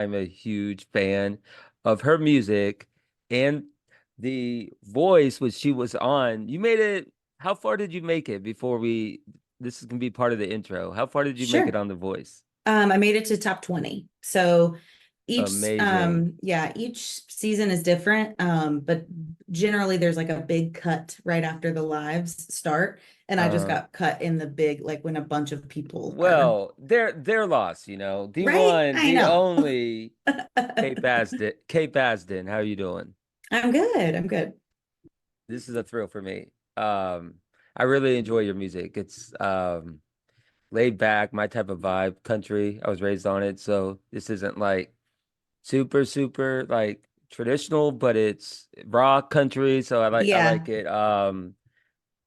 I'm a huge fan of her music and the voice which she was on. You made it. How far did you make it before we? This is gonna be part of the intro. How far did you make it Sure. on The Voice? I made it to top 20. So Amazing. each season is different. But generally there's like a big cut right after the lives start. And I just Uh, got cut in the big, like when a bunch of people are well, they're lost, you know. The right. one, I the know. only Kate Basden. Kate Basden, how are you doing? I'm good. I'm good. This is a thrill for me. I really enjoy your music. It's laid back, my type of vibe, country. I was raised on it, so this isn't like super like traditional, but it's rock country, so I Yeah, like it.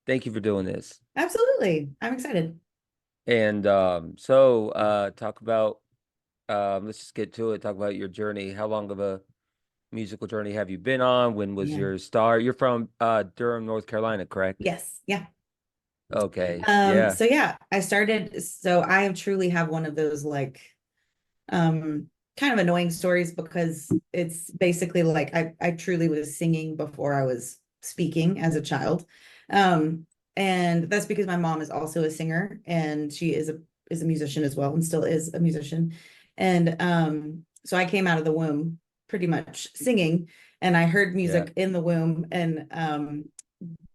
Thank you for doing this. absolutely. I'm excited. And talk about let's just get to it. Talk about your journey. How long of a musical journey have you been on? When was Yeah. your start? You're from Durham, North Carolina, correct? Yes. Yeah. Okay. Yeah. So yeah, I truly have one of those like um kind of annoying stories because it's basically like I truly was singing before I was speaking as a child. Um and that's because my mom is also a singer and she is a musician as well and still is a musician. And so I came out of the womb pretty much singing and I heard Yeah. music in the womb and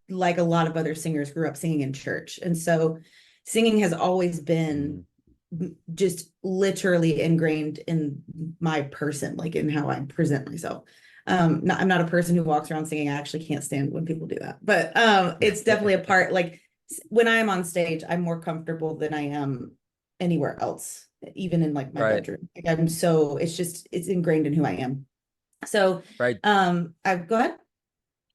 like a lot of other singers grew up singing in church. And so singing has always been Mm. just literally ingrained in my person, like in how I present myself. I'm not a person who walks around singing. I actually can't stand when people do that, but it's definitely a part. Like when I am on stage, I'm more comfortable than I am anywhere else, even in like my Right. bedroom. Like it's ingrained in who I am. So Right. I go ahead.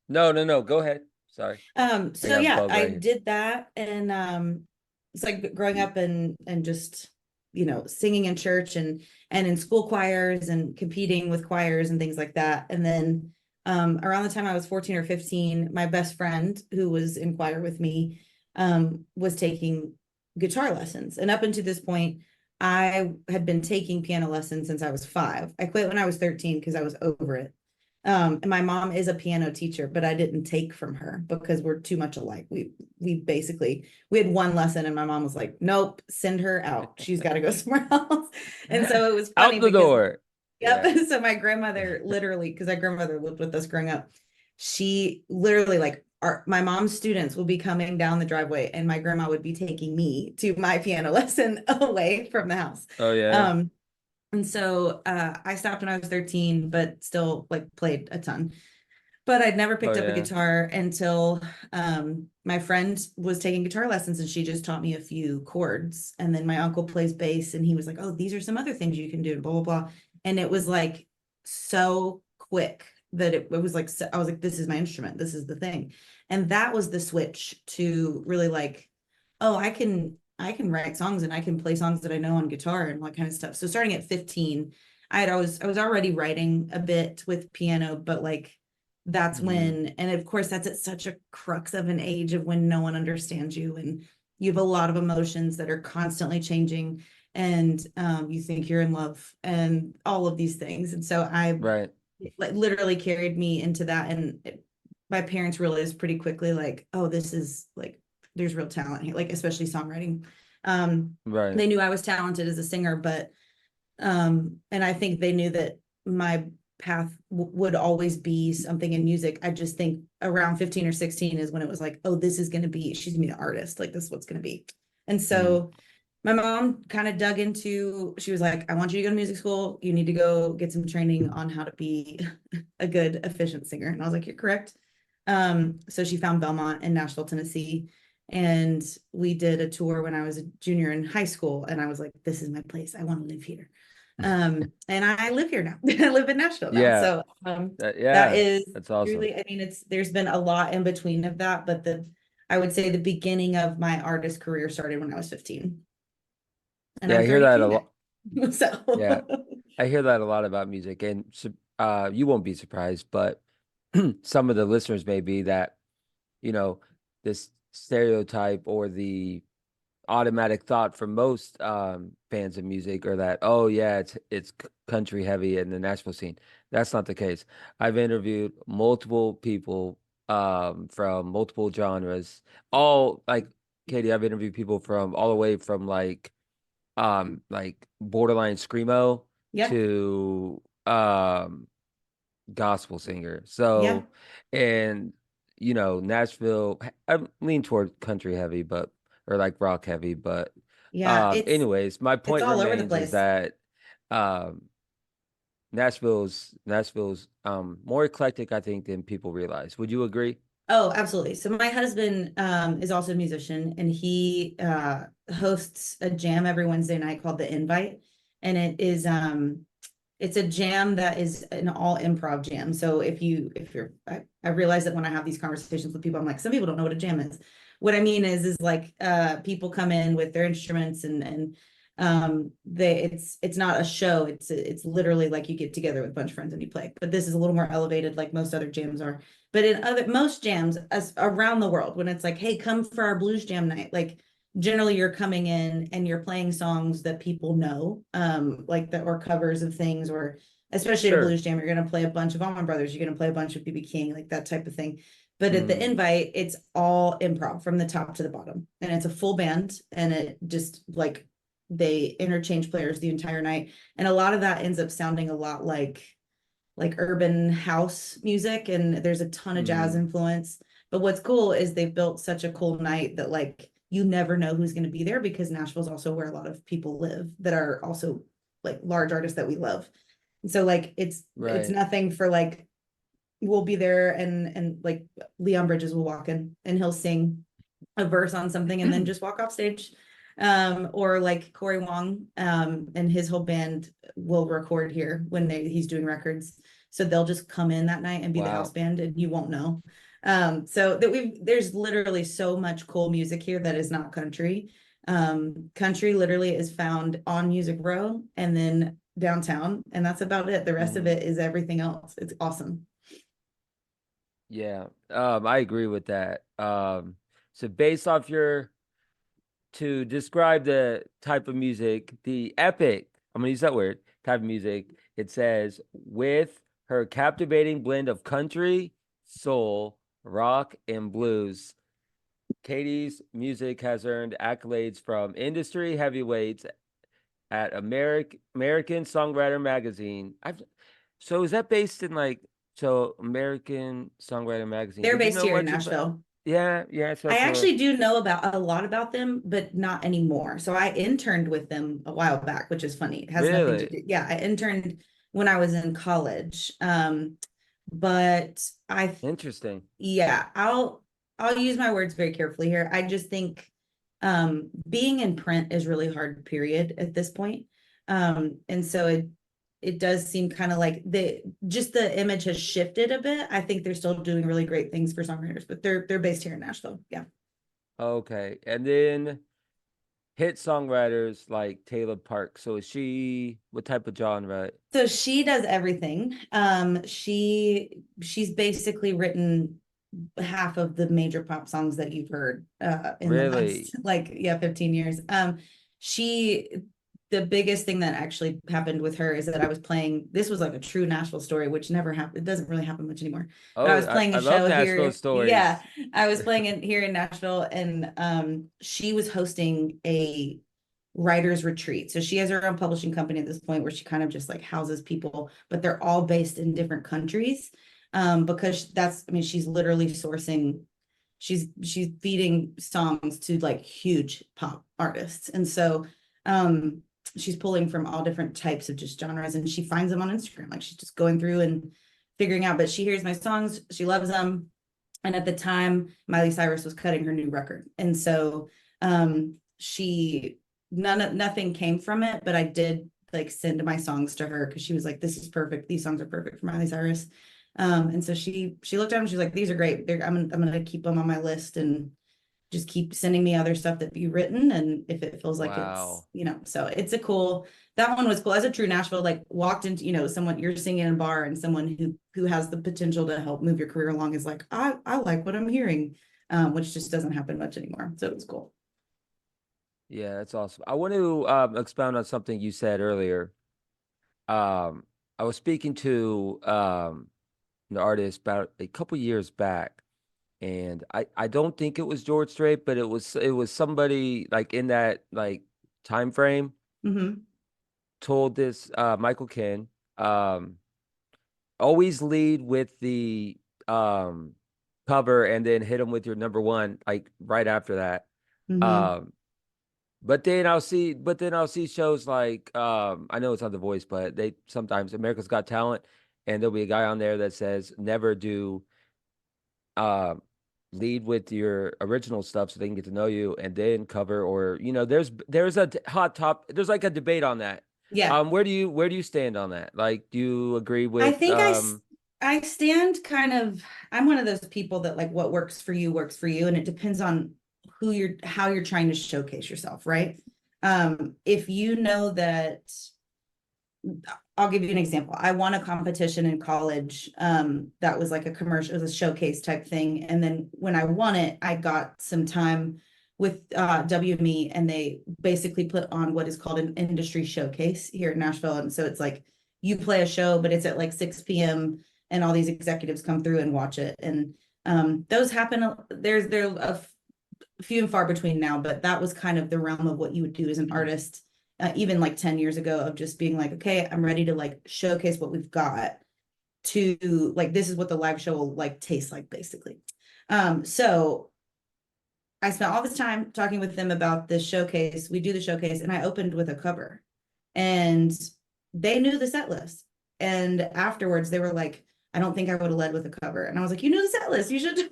No. Go ahead. Sorry. I So got a yeah, bug I right here. did that and it's like growing up and just singing in church and in school choirs and competing with choirs and things like that. And then around the time I was 14 or 15, my best friend who was in choir with me was taking guitar lessons. And up until this point, I had been taking piano lessons since I was 5. I quit when I was 13 because I was over it. And my mom is a piano teacher, but I didn't take from her because we're too much alike. We had one lesson and my mom was like, nope, send her out. She's got to go somewhere else. And so it was Out funny the because door. yep. Yeah. So my grandmother literally, because my grandmother lived with us growing up, she literally like my mom's students will be coming down the driveway and my grandma would be taking me to my piano lesson away from the house. Oh yeah. Um, and so I stopped when I was 13, but still like played a ton. But I'd never Oh picked up a yeah. guitar until my friend was taking guitar lessons and she just taught me a few chords. And then my uncle plays bass and he was like, oh, these are some other things you can do, blah, blah, blah. And it was like so quick that it was like, I was like, this is my instrument. This is the thing. And that was the switch to really like, oh, I can write songs and I can play songs that I know on guitar and what kind of stuff. So starting at 15, I was already writing a bit with piano, but like that's Hmm. when, and of course that's at such a crux of an age of when no one understands you and you have a lot of emotions that are constantly changing and you think you're in love and all of these things. And so I Right. like literally carried me into that and my parents realized pretty quickly like, oh, this is like there's real talent here, like especially songwriting. um Right. they knew I was talented as a singer, but and I think they knew that my path would always be something in music. I just think around 15 or 16 is when it was like, oh, this is going to be, she's gonna be the artist, like this is what's going to be. And Hmm. so my mom kind of dug into, she was like, I want you to go to music school, you need to go get some training on how to be a good efficient singer. And I was like, you're correct. So she found Belmont in Nashville, Tennessee, and we did a tour when I was a junior in high school and I was like, this is my place, I want to live here. And I live here now. I live in Nashville now. Yeah. So that Yeah. is That's awesome. truly, I mean, there's been a lot in between of that, but I would say the beginning of my artist career started when I was 15 and Yeah, I'm I hear that a 32 lot. now. Yeah. So I hear that a lot about music, and you won't be surprised, but some of the listeners may be that, you know, this stereotype or the automatic thought for most fans of music are that, oh yeah, it's country heavy in the Nashville scene. That's not the case. I've interviewed multiple people from multiple genres. All like Katie, I've interviewed people from all the way from like borderline screamo Yeah, to gospel singer. yeah, So, and Nashville, I lean toward country heavy, but or like rock heavy, but yeah. anyways, my It's point all over the remains is place. that um Nashville's more eclectic, I think, than people realize. Would you agree? Oh, absolutely. So my husband is also a musician, and he hosts a jam every Wednesday night called The Invite. And it's a jam that is an all improv jam. So if you're I realize that when I have these conversations with people, I'm like, some people don't know what a jam is. What I mean is like people come in with their instruments, and they it's not a show. It's literally like you get together with a bunch of friends and you play. But this is a little more elevated, like most other jams are. But in other most jams as around the world, when it's like, hey, come for our blues jam night, like generally you're coming in and you're playing songs that people know, like that, or covers of things, or especially at a Sure. blues jam, you're going to play a bunch of Allman Brothers, you're going to play a bunch of BB King, like that type of thing. But at the Mm, invite, it's all improv from the top to the bottom, and it's a full band, and it just like they interchange players the entire night, and a lot of that ends up sounding a lot like urban house music, and there's a ton of jazz mm, influence. But what's cool is they've built such a cool night that like you never know who's going to be there, because Nashville's also where a lot of people live that are also like large artists that we love. And so like it's right. nothing for like we'll be there, and like Leon Bridges will walk in and he'll sing a verse on something and then just walk off stage. Or like Corey Wong and his whole band will record here when he's doing records. So they'll just come in that night and be the house Wow. band, and you won't know. So that there's literally so much cool music here that is not country. Country literally is found on Music Row and then downtown, and that's about it. The rest of Mm, it is everything else. It's awesome. yeah. I agree with that. So based off your to describe the type of music, the epic, I'm gonna use that word, type of music, it says, with her captivating blend of country, soul, rock, and blues, Katie's music has earned accolades from industry heavyweights at American Songwriter Magazine. So is that based in so American Songwriter Magazine? They're Did you based know here in much about? Nashville. Yeah, yeah, so I that's a actually do know about a lot about them, but not anymore. So I interned with them a while back, which is funny. It has nothing to really do. Yeah, I interned when I was in college. But interesting. yeah, I'll use my words very carefully here. I just think being in print is really hard, period, at this point. And so it does seem kind of like the image has shifted a bit. I think they're still doing really great things for songwriters, but they're based here in Nashville. Yeah. Okay. And then hit songwriters like Taylor Park. So is she what type of genre? So she does everything. She's basically written half of the major pop songs that you've heard in the last Really like yeah 15 years. She the biggest thing that actually happened with her is that I was playing, this was like a true Nashville story, which never happened, it doesn't really happen much anymore. But I Oh, was playing I a love show Nashville here. Yeah, stories. I was playing it here in Nashville, and she was hosting a writers retreat. So she has her own publishing company at this point where she kind of just like houses people, but they're all based in different countries. Because that's, I mean, she's literally sourcing, she's feeding songs to like huge pop artists. And so she's pulling from all different types of just genres, and she finds them on Instagram. Like she's just going through and figuring out, but she hears my songs, she loves them. And at the time, Miley Cyrus was cutting her new record. And so she nothing came from it, but I did like send my songs to her because she was like, "This is perfect. These songs are perfect for Miley Cyrus." And so she looked at them. She's like, "These are great. I'm gonna keep them on my list and just keep sending me other stuff that you've written. And if it feels like it's Wow. so it's a cool. That one was cool as a true Nashville. Like walked into someone you're singing in a bar, and someone who has the potential to help move your career along is like, I like what I'm hearing." Which just doesn't happen much anymore. So it was cool. Yeah, that's awesome. I want to expound on something you said earlier. Um, I was speaking to an artist about a couple years back, and I don't think it was George Strait, but it was somebody like in that like time frame Hmm. told this Michael Ken um always lead with the um cover and then hit them with your number one like right after that. Hmm. Um but then I'll see shows like I know it's on The Voice, but they sometimes America's Got Talent, and there'll be a guy on there that says never do uh lead with your original stuff so they can get to know you and then cover, or there's a hot top, there's like a debate on that. Yeah. Where do you stand on that? Like, do you agree I with think I stand kind of, I'm one of those people that like what works for you, and it depends on how you're trying to showcase yourself, right? If you know that, I'll give you an example. I won a competition in college that was like a commercial, it was a showcase type thing. And then when I won it, I got some time with WME, and they basically put on what is called an industry showcase here in Nashville. And so it's like you play a show, but it's at like 6 p.m. and all these executives come through and watch it. And those happen. They're few and far between now, but that was kind of the realm of what you would do as an artist, even like 10 years ago, of just being like, okay, I'm ready to like showcase what we've got, to like, this is what the live show will like taste like, basically. So I spent all this time talking with them about this showcase. We do the showcase, and I opened with a cover, and they knew the set list. And afterwards, they were like, I don't think I would have led with a cover. And I was like, you knew the set list, you should,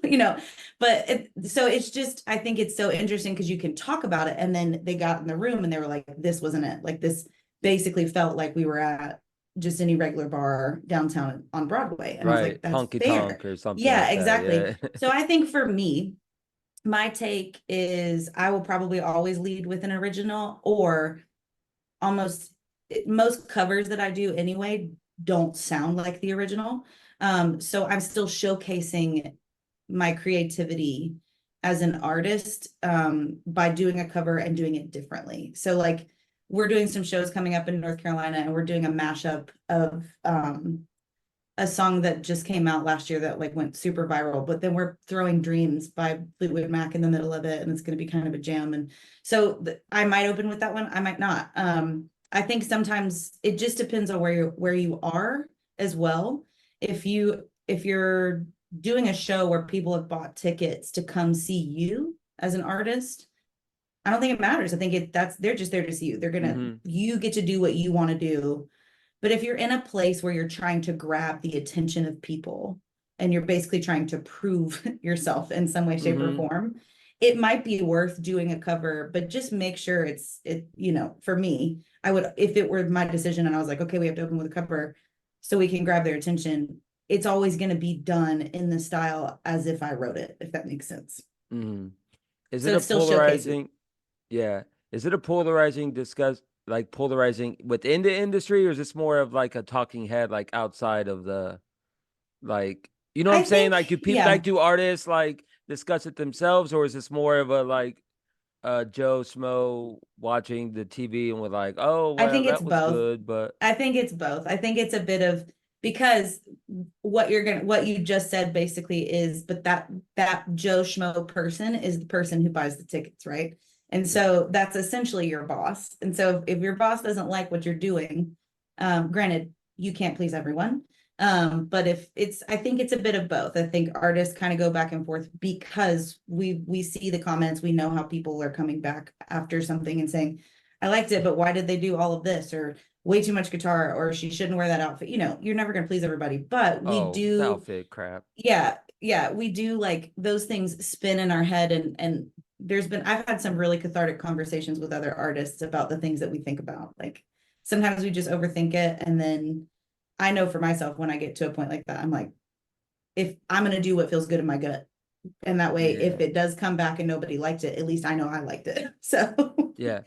But so it's just, I think it's so interesting because you can talk about it. And then they got in the room and they were like, this wasn't it. Like, this basically felt like we were at just any regular bar downtown on Broadway. And I was like, right that's honky fair. tonk or something Yeah, like that? exactly. Yeah. So I think for me, my take is I will probably always lead with an original, or almost most covers that I do anyway don't sound like the original. So I'm still showcasing my creativity as an artist by doing a cover and doing it differently. So like we're doing some shows coming up in North Carolina, and we're doing a mashup of a song that just came out last year that like went super viral, but then we're throwing Dreams by Fleetwood Mac in the middle of it, and it's going to be kind of a jam. And so I might open with that one, I might not. I think sometimes it just depends on where you are as well. If you're doing a show where people have bought tickets to come see you as an artist, I don't think it matters. I think that's, they're just there to see you. Hmm. You get to do what you want to do. But if you're in a place where you're trying to grab the attention of people, and you're basically trying to prove yourself in some way, shape, or Hmm. form, it might be worth doing a cover, but just make sure for me, I would, if it were my decision and I was like, okay, we have to open with a cover so we can grab their attention, it's always going to be done in the style as if I wrote it, if that makes sense. Hmm. Is So it a it's still showcasing. polarizing? Yeah. Is it a polarizing discuss like polarizing within the industry, or is this more of like a talking head like outside of the like you know what I I'm saying? think, Like yeah, do artists like discuss it themselves, or is this more of a like Joe Smo watching the TV and was like, "Oh, I well, think it's that was both. good," but I think it's both. I think it's a bit of, because what you just said basically is, but that Joe Schmo person is the person who buys the tickets, right? And yeah. so that's essentially your boss. And so if your boss doesn't like what you're doing, granted, you can't please everyone. But if it's, I think it's a bit of both. I think artists kind of go back and forth because we see the comments, we know how people are coming back after something and saying, I liked it, but why did they do all of this? Or way too much guitar, or she shouldn't wear that outfit. You're never going to please everybody, but we Oh, the do, outfit crap. yeah, yeah, we do, like, those things spin in our head. And I've had some really cathartic conversations with other artists about the things that we think about. Like, sometimes we just overthink it. And then I know for myself, when I get to a point like that, I'm like, if I'm going to do what feels good in my gut, and that way, if Yeah. it does come back and nobody liked it, at least I know I liked it. So Yeah.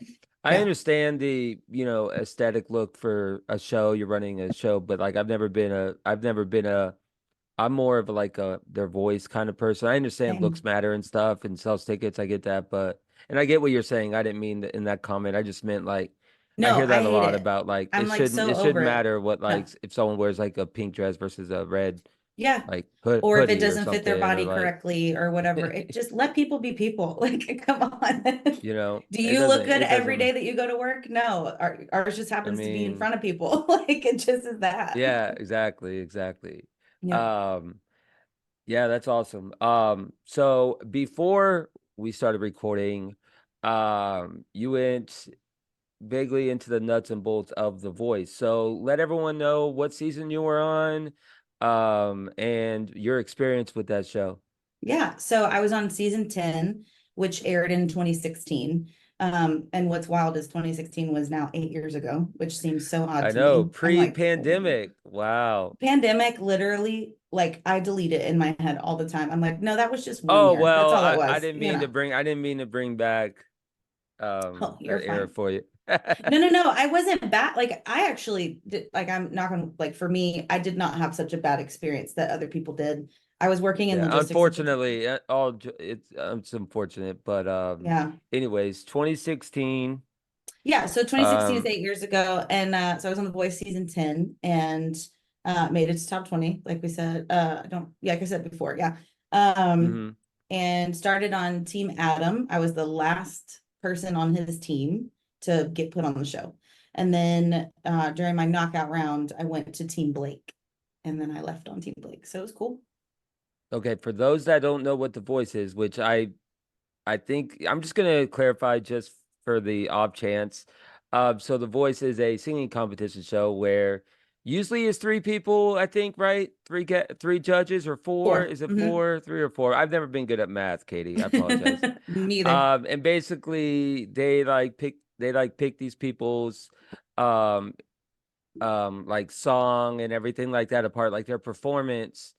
I yeah, understand the, aesthetic look for a show, you're running a show, but like I'm more of like a their voice kind of person. I understand same. looks matter and stuff and sells tickets, I get that, but And I get what you're saying. I didn't mean that in that comment. I just meant like I No, hear I that a hate lot it. about like I'm like so it shouldn't over it. matter what No. like if someone wears like a pink dress versus a red Yeah. like Or if it hoodie or doesn't fit their something or body like correctly or whatever, it just let people be people. Like, come on. Do you look good it every doesn't day that you go to work? No. Ours just I happens to be in mean front of people. Like, it just is that. yeah, exactly. Yeah. Um yeah, that's awesome. So before we started recording, you went vaguely into the nuts and bolts of The Voice. So let everyone know what season you were on, and your experience with that show. Yeah. So I was on season 10, which aired in 2016. And what's wild is 2016 was now 8 years ago, which seems so odd I to know, me. I'm like, pre-pandemic. Wow. pandemic, literally, like I delete it in my head all the time. I'm like, no, that was just one Oh year. That's well, all it I was, didn't mean to bring back Oh, you're that era fine. for you. No, no, no. I wasn't bad. Like I actually did, like I'm not gonna like for me, I did not have such a bad experience that other people did. I was working in Yeah, logistics at the time. unfortunately, it's unfortunate, but Yeah. anyways, 2016. Yeah. So 2016 is Um, 8 years ago. And so I was on The Voice season 10 and made it to top 20, like we said. I don't yeah, like I said before. Yeah. Um, mhm. and started on Team Adam. I was the last person on his team to get put on the show. And then during my knockout round, I went to Team Blake. And then I left on Team Blake. So it was cool. Okay, for those that don't know what The Voice is, which I think I'm just gonna clarify just for the off chance. So The Voice is a singing competition show where usually is three people, I think, right? Three judges or four? Four. Is it Hmm. four? Three or four? I've never been good at math, Katie. I apologize. Me either. And basically they like pick these people's um like song and everything like that apart, like their performance.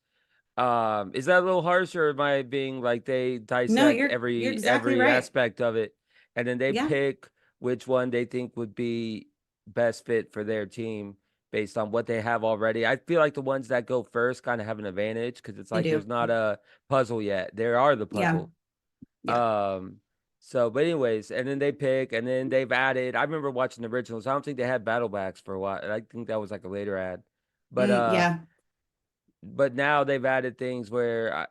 Is that a little harsh, or am I being like they No, dissect you're exactly every right. aspect of it, and then they Yeah, pick which one they think would be best fit for their team based on what they have already? I feel like the ones that go first kind of have an advantage because it's they like do. there's not a puzzle yet. There are the Yeah, puzzle. yeah. Um, so but anyways, and then they pick, and then they've added. I remember watching the originals. I don't think they had battle backs for a while. I think that was like a later ad, but Yeah, now they've added things where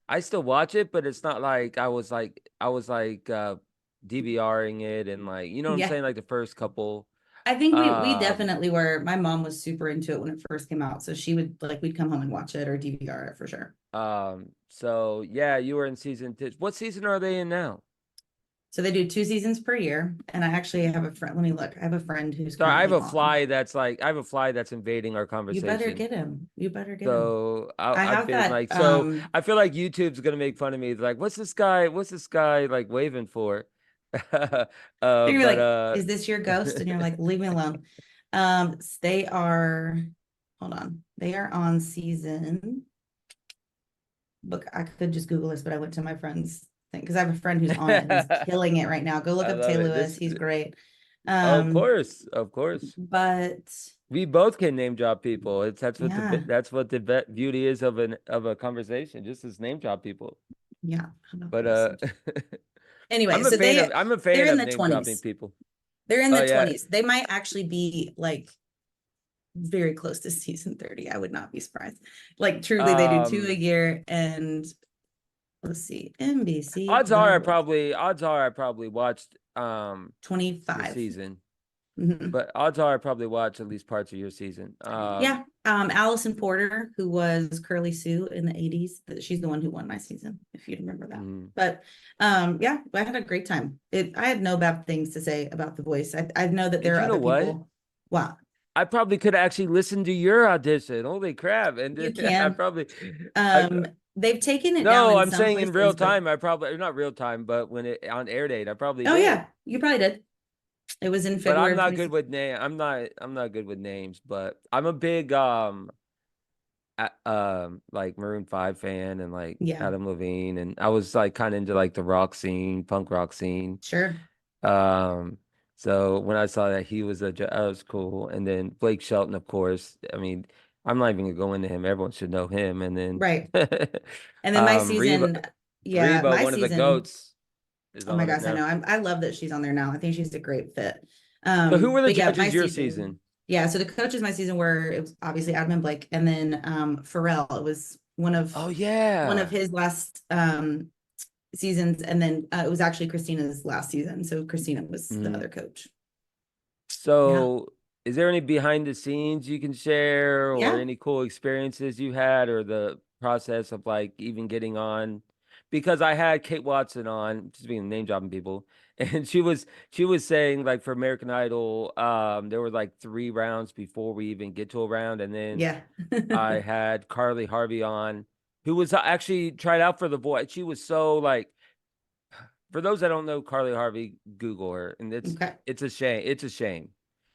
I still watch it, but it's not like I was like DVRing it and like you know what I'm yeah. saying, like the first couple. I think we Um definitely were. My mom was super into it when it first came out, so she would like we'd come home and watch it or DVR it for sure. so yeah, you were in what season are they in now? So they do 2 seasons per year, and I actually have a friend. Let me look. I have a friend who's Sorry, currently on. I have a fly that's invading our You better conversation. get him. You better get him. So I I've have been that. like, so I feel like YouTube's gonna make fun of me. It's like, what's this guy? What's this guy like waving for? You're But like, is this your ghost? And you're like, leave me alone. They are. Hold on. They are on season. Look, I could just Google this, but I went to my friend's thing because I have a friend who's on it and he's killing it right now. Go look I up love Tay it. Lewis. He's great. Of Um, course, of course. but We both can name drop people. It's yeah, that's what the beauty is of a conversation, just as name drop people. yeah. How about But this? Anyway, so I'm a they're fan in of the name dropping 20s. people. They're in Oh the yeah. 20s. They might actually be like very close to season 30. I would not be surprised. Like truly, they do two a Um, year. And let's see, NBC, The Voice, odds are I probably watched your 25. season. Mhm. But odds are I probably watched at least parts of your season. Yeah. Allison Porter, who was Curly Sue in the 80s, she's the one who won my season, if you remember that. Mm. But yeah, I had a great time. I had no bad things to say about The Voice. I know that there And are you know other what? people. Wow, I probably could actually listen to your audition. Holy crap. And you I can. probably I Um, they've taken it down no, in I'm some saying in real places, but time. I probably not real time, but when it on air date, I probably oh did. yeah, you probably did. It was in But February I'm of not good 2016. with name. I'm not good with names, but I'm a big like Maroon 5 fan and like Yeah, Adam Levine, and I was like kind of into like the rock scene, punk rock scene. sure. Um, so when I saw that he was that was cool. And then Blake Shelton, of course. I mean, I'm not even gonna go into him. Everyone should know him. And then Right. And then my Reba, season, yeah, Reba, my one of the season goats. is Oh my on it gosh, I now. know. I love that she's on there now. I think she's a great fit. So who were the But yeah, my judges your season. season? Yeah, so the coaches my season were it was obviously Adam and Blake, and then Pharrell. It was Oh one of yeah. his last seasons, and then it was actually Christina's last season. So Christina was the Mhm. other coach. Yeah. So is there any behind the scenes you can share or Yeah. any cool experiences you had or the process of like even getting on? Because I had Kate Watson on, just being name dropping people, and she was saying like for American Idol, there were like 3 rounds before we even get to a round, and then Yeah. I had Carly Harvey on, who was actually tried out for The Voice. She was so like, for those that don't know Carly Harvey, Google her, and Okay. it's a shame. It's a shame.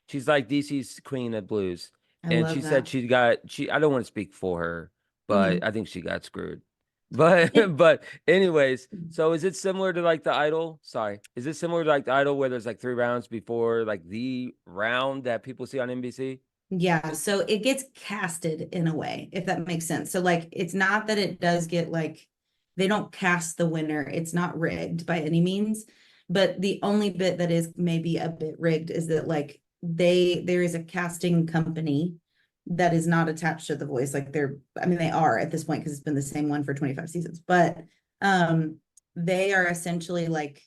She's like DC's queen of blues, I and love she said that. she. I don't want to speak for her, but Hmm. I think she got screwed. But It, but anyways, so is it similar to like the Idol? Sorry, is it similar to like the Idol where there's like 3 rounds before like the round that people see on NBC? yeah, so it gets casted in a way, if that makes sense. So like it's not that it does get like they don't cast the winner. It's not rigged by any means. But the only bit that is maybe a bit rigged is that like there is a casting company that is not attached to The Voice. Like I mean they are at this point because it's been the same one for 25 seasons. But um they are essentially like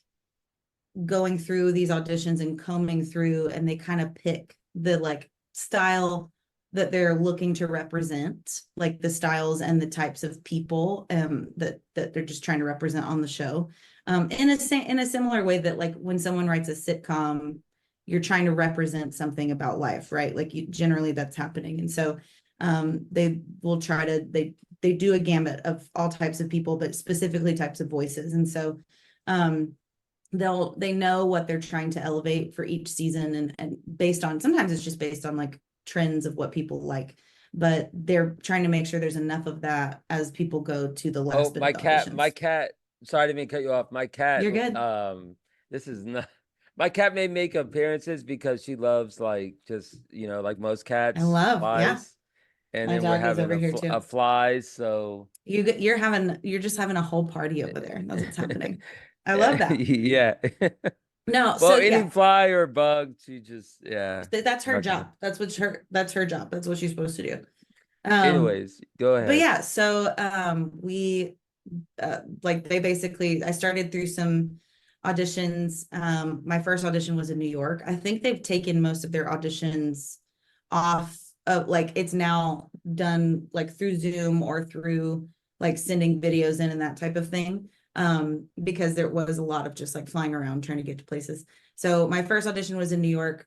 going through these auditions and combing through and they kind of pick the like style that they're looking to represent, like the styles and the types of people that they're just trying to represent on the show. In a similar way that like when someone writes a sitcom, you're trying to represent something about life, right? Like generally that's happening. And so they will try to they do a gamut of all types of people, but specifically types of voices. And so um they know what they're trying to elevate for each season and based on sometimes it's just based on like trends of what people like, but they're trying to make sure there's enough of that as people go to the Oh, last bit of my the cat, my auditions. cat. Sorry to cut you off. My cat, You're good. this is not my cat may make appearances because she loves like just, like most I cats, love, yeah. flies. And My then we're dog is having over a here a too. flies, so You're just having a whole party over there. That's what's happening. I love that. yeah. No, Well, so any yeah, fly or bug, she just yeah. that's her Okay. job. That's her job. That's what she's supposed to do. Um, Anyways, go but ahead. yeah, so we like they basically I started through some auditions. My first audition was in New York. I think they've taken most of their auditions off of like it's now done like through Zoom or through like sending videos in and that type of thing. Because there was a lot of just like flying around trying to get to places. So my first audition was in New York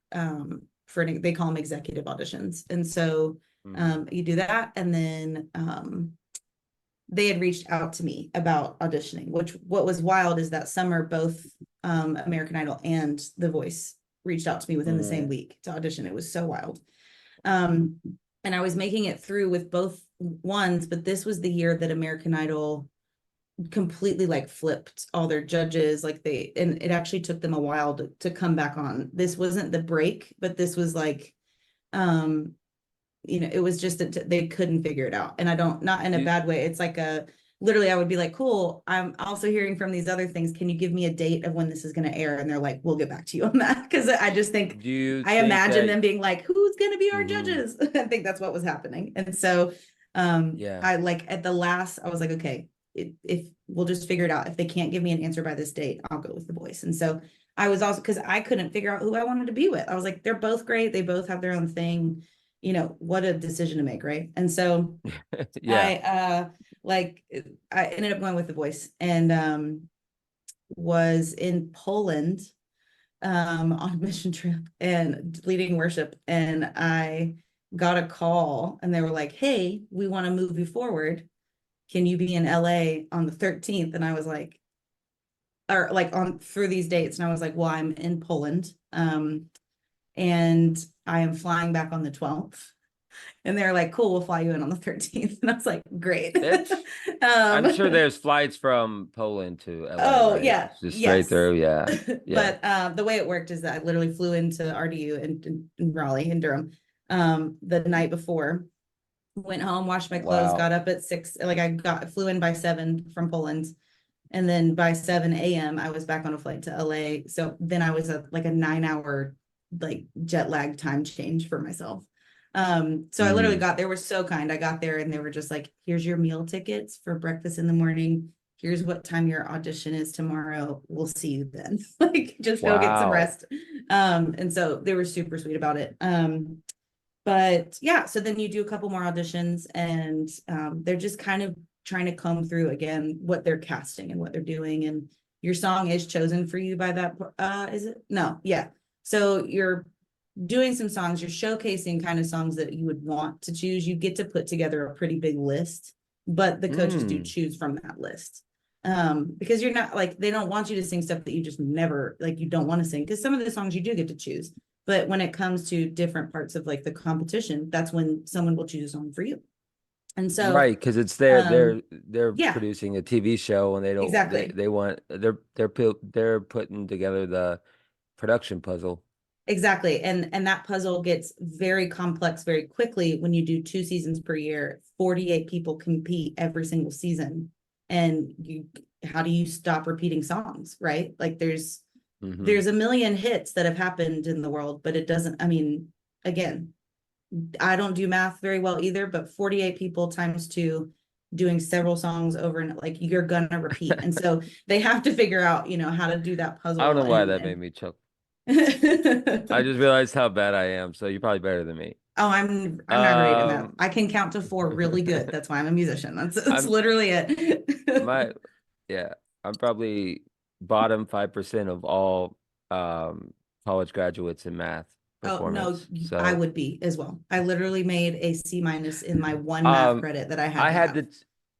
for they call them executive auditions. And so Mhm. you do that and then they had reached out to me about auditioning, which what was wild is that summer, both American Idol and The Voice reached out to me within the same Mhm. week to audition. It was so wild. Um, and I was making it through with both ones, but this was the year that American Idol completely like flipped all their judges. Like and it actually took them a while to come back on. This wasn't the break, but this was like, um, it was just that they couldn't figure it out. And I don't, not in a You bad way. It's like literally, I would be like, cool, I'm also hearing from these other things. Can you give me a date of when this is going to air? And they're like, we'll get back to you on that. Cause I just think, do you I think imagine that them being like, who's going to be our mhm. judges? I think that's what was happening. And so, Yeah. I like at the last, I was like, okay, if we'll just figure it out. If they can't give me an answer by this date, I'll go with The Voice. And so I was also, cause I couldn't figure out who I wanted to be with. I was like, they're both great. They both have their own thing, what a decision to make, right? And so Yeah. I like I ended up going with The Voice and was in Poland on a mission trip and leading worship and I got a call and they were like, "Hey, we want to move you forward. Can you be in LA on the 13th?" And I was like, or like on through these dates and I was like, "Well, I'm in Poland and I am flying back on the 12th." And they're like, "Cool, we'll fly you in on the 13th." And I was like, "Great." It's I'm sure um, there's flights from Poland to LA, oh right? yeah, Just straight yes. through. Yeah. Yeah. But the way it worked is that I literally flew into RDU in Raleigh in Durham the night before, went home, washed my clothes, got Wow. up at 6, like flew in by 7 from Poland, And then by 7 a.m. I was back on a flight to LA. So then I was at like a 9 hour like jet lag time change for myself. So I literally Mm. got, they were so kind. I got there and they were just like, here's your meal tickets for breakfast in the morning. Here's what time your audition is tomorrow. We'll see you then. Like just go get some Wow. rest. And so they were super sweet about it. But yeah, so then you do a couple more auditions and they're just kind of trying to comb through again what they're casting and what they're doing. And your song is chosen for you by that. Is it? No, yeah. So you're doing some songs, you're showcasing kind of songs that you would want to choose. You get to put together a pretty big list, but the coaches do Mm. choose from that list. Because you're not like, they don't want you to sing stuff that you just never, like, you don't want to sing. Because some of the songs you do get to choose. But when it comes to different parts of like the competition, that's when someone will choose a song for you. And so, Right, because it's their um, they're yeah, producing a TV show and they don't exactly. they want they're putting together the production puzzle. Exactly. And that puzzle gets very complex very quickly when you do 2 seasons per year. 48 people compete every single season. And you, how do you stop repeating songs, right? Like Hmm. there's a million hits that have happened in the world, but it doesn't, I mean, again, I don't do math very well either, but 48 people times two doing several songs over and like you're gonna repeat. And so they have to figure out, how to do that I don't puzzle know why and that made and me chuckle. I oh, just realized how bad I am, so you're probably better than me. I'm not great at math. Um, I can count to four really good. That's why I'm a musician. That's I'm literally it. my yeah, I'm probably bottom 5% of all um college graduates in math Oh no, performance. I So would be as well. I literally made a C- in my one math um credit that I had I to had have. to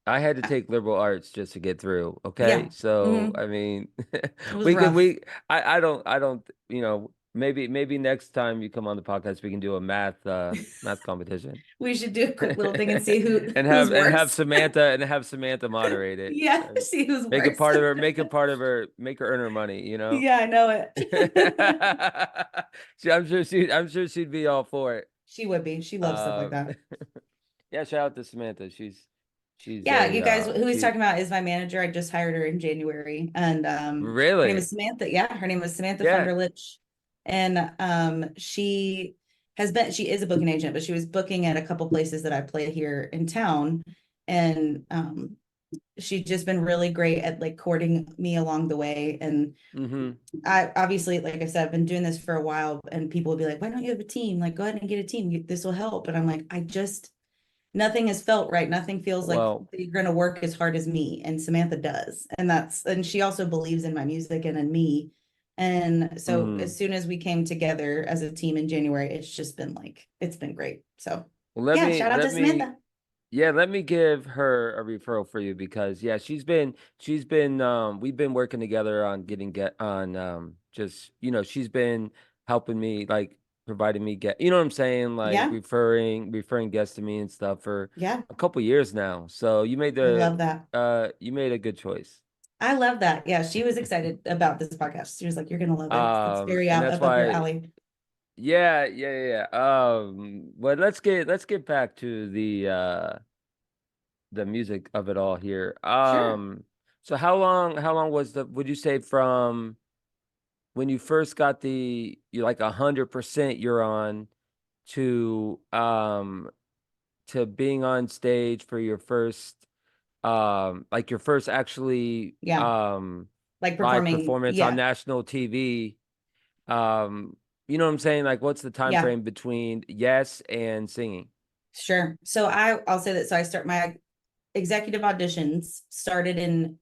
I had to Uh, take liberal arts just to get through. Okay. Yeah. So Mhm. I mean It was rough. I don't maybe next time you come on the podcast we can do a math competition. We should do a quick little thing and see And who's have worse. Samantha moderate it. Yeah, And see who's make it worse. part of her, make her earn her money, you know? Yeah, I know it. I'm sure she'd be all for it. She would be. She loves stuff like Um, that. yeah, shout out to Samantha. She's Yeah, a you guys, who he's she talking about is my manager. I just hired her in January, and her name really. is Samantha. Yeah, her name is Samantha Yeah. Funderlich, and she is a booking agent, but she was booking at a couple places that I play here in town, and she's just been really great at like courting me along the way. And Hmm. I obviously, like I said, I've been doing this for a while, and people will be like, "Why don't you have a team? Like, go ahead and get a team. This will help." And I'm like, I just nothing has felt right. Nothing feels like Well, you're going to work as hard as me. And Samantha does. And she also believes in my music and in me. And so mhm. as soon as we came together as a team in January, it's just been like, it's been great. So Well, yeah, shout out to Samantha. let me give her a referral for you because yeah, we've been working together on get on just she's been helping me like providing me you know what I'm saying, like Yeah. referring guests to me and stuff for Yeah. a couple years now. So I love that. you made a good choce. I love that. Yeah. She was excited about this podcast. She was like, you're going to love it. It's very And out that's up your why alley. but let's get back to the music of it all here. Sure. So how long was would you say from when you first got you like 100% you're on to to being on stage for your first like your first actually Yeah. Like live performing. performance on Yeah. national TV? Um, you know what I'm saying? Like what's the time Yeah. frame between yes and singing? Sure. So I'll say that. So I start my executive auditions started in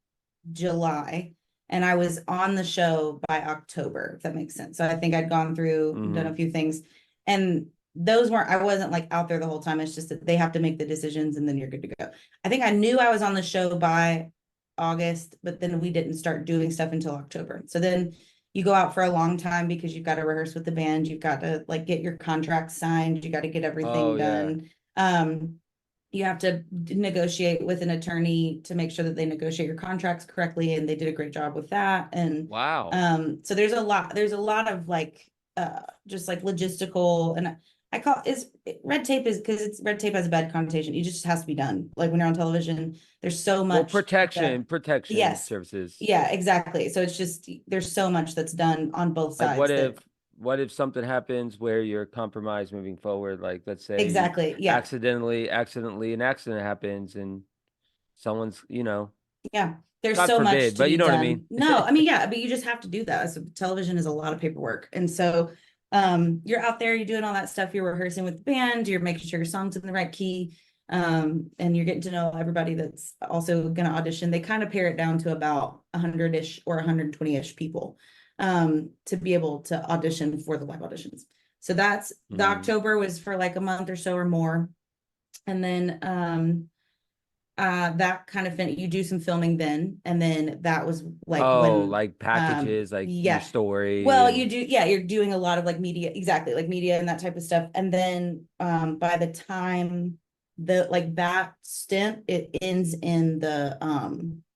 July and I was on the show by October, if that makes sense. So I think I'd gone through, done Mm-hmm. a few things and I wasn't like out there the whole time. It's just that they have to make the decisions and then you're good to go. I think I knew I was on the show by August, but then we didn't start doing stuff until October. So then you go out for a long time because you've got to rehearse with the band. You've got to like get your contract signed. You got to get Oh everything yeah. done. You have to negotiate with an attorney to make sure that they negotiate your contracts correctly, and they did a great job with that. And Wow. so there's a lot of like just like logistical, and I call is red tape is because it's red tape has a bad connotation. It just has to be done. Like when you're on television, there's so Well, much that protection yes. services. Yeah, exactly. So it's just there's so much that's done on both Like sides that what if something happens where you're compromised moving forward? Like let's say you exactly. Yeah. accidentally an accident happens and someone's, Yeah. There's God so much forbid, to but you be know what I mean? done. No, I mean, yeah, but you just have to do that. So television is a lot of paperwork. And so you're out there, you're doing all that stuff, you're rehearsing with the band, you're making sure your song's in the right key. And you're getting to know everybody that's also gonna audition. They kind of pare it down to about 100-ish or 120-ish people to be able to audition for the live auditions. So that's the Mm. October was for like a month or so or more. And then that kind of you do some filming then, and then that was like Oh, when like packages, like your yeah, story well and you do, yeah, you're doing a lot of like media, exactly, like media and that type of stuff. And then by the time the like that stint, it ends in the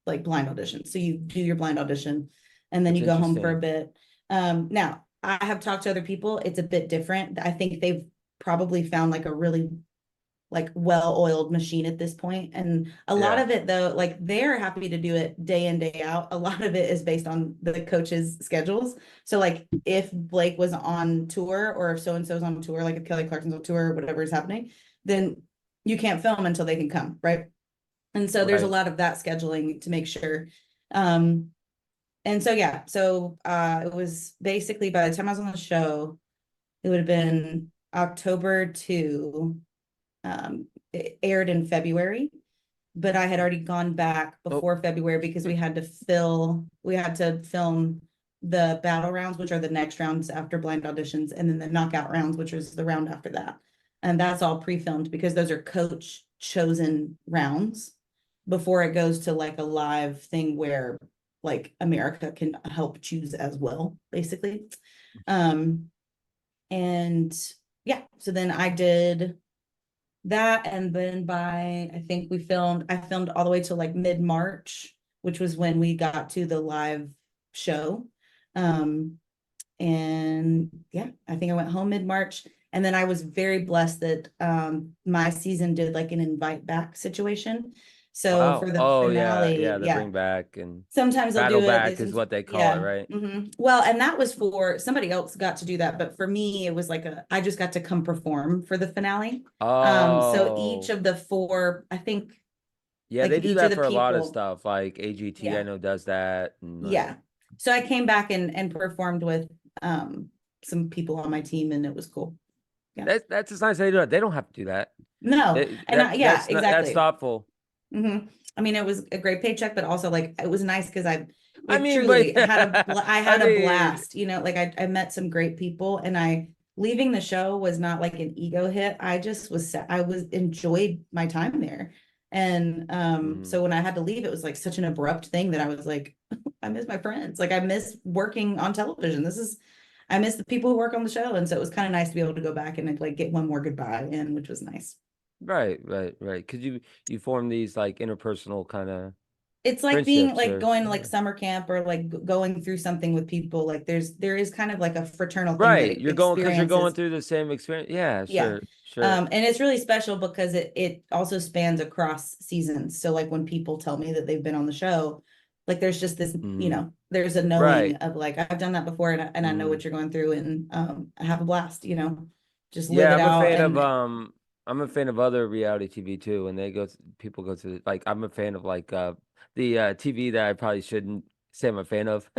like blind audition. So you do your blind audition and then that's you go home for a interesting. bit. Now I have talked to other people, it's a bit different. I think they've probably found like a really like well-oiled machine at this point. And a lot Yeah. of it though, like they're happy to do it day in, day out. A lot of it is based on the coaches' schedules. So like if Blake was on tour or if so-and-so's on tour, like if Kelly Clarkson's on tour or whatever is happening, then you can't film until they can come, right? And so there's a Right. lot of that scheduling to make sure. Um, and so yeah, so it was basically by the time I was on the show, it would have been October to it aired in February, but I had already gone back Oh, before February because we had to film the battle rounds, which are the next rounds after blind auditions, and then the knockout rounds, which is the round after that. And that's all pre-filmed because those are coach chosen rounds before it goes to like a live thing where like America can help choose as well, basically. Um, and yeah, so then I did that, and then by I think I filmed all the way to like mid-March, which was when we got to the live show. um and yeah, I think I went home mid-March, and then I was very blessed that my season did like an invite back situation. So wow. for the Oh yeah, finale, yeah, the yeah, bring back and sometimes they'll battle do it. They back is some, what they call it, yeah. right? Well, and that was for somebody else got to do that, but for me, it was like I just got to come perform for the finale. So each Oh. of the four, I think, Yeah, like they do each of that the for a lot of people, stuff. Like AGT, I yeah, know does that and like yeah. So I came back and performed with some people on my team, and it was cool. Yeah. that's just nice they do it. They don't have to do that. No, and yeah, That's exactly. thoughtful. I mean, it was a great paycheck, but also like it was nice because I I like mean, but truly had I I had a mean, blast, like I met some great people, and I leaving the show was not like an ego hit. I just I was enjoyed my time there. And mhm. so when I had to leave, it was like such an abrupt thing that I was like, I miss my friends. Like I miss working on television. I miss the people who work on the show. And so it was kind of nice to be able to go back and like get one more goodbye in, which was nice. Right. Because you form these like interpersonal kind of It's like being friendships like or going to like summer camp or like going through something with people. Like there is kind of like a fraternal thing that right. You're going because you're going experiences. through the same experience. Yeah, Yeah. sure. And it's really special because it also spans across seasons. So like when people tell me that they've been on the show, like there's just this, Hmm. there's a knowing Right. of like I've done that before, and I know Hmm. what you're going through, and I have a blast, just live Yeah, it out. And I'm a fan of other reality TV too, and people go to like I'm a fan of like the TV that I probably shouldn't say I'm a fan of.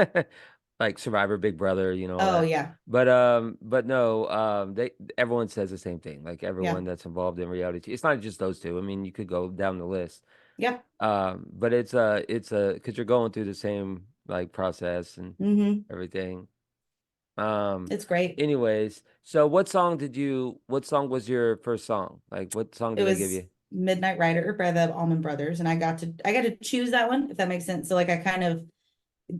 Like Survivor, Big Brother, all oh that. yeah, But no, they everyone says the same thing. Like yeah, everyone that's involved in reality TV. It's not just those two. I mean, you could go down the list. yeah. But it's because you're going through the same like process and everything. Um, It's great. anyways, so what song was your first song? Like what song It did they give was you? Midnight Rider by the Allman Brothers, and I got to choose that one, if that makes sense. So like I kind of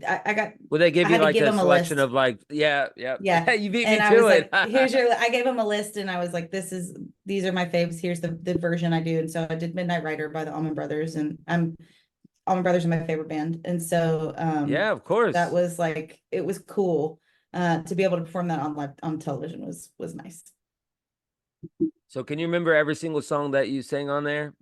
I got Well, they I give you had to like give the them a selection list. of like, yeah. Yeah. You beat me And I to was it. like, I gave them a list, and I was like, these are my faves. Here's the version I do. And so I did Midnight Rider by the Allman Brothers, and Allman Brothers are my favorite band. And so Yeah, of that course. was like, it was cool to be able to perform that on television was nice. So can you remember every single song that you sang on there?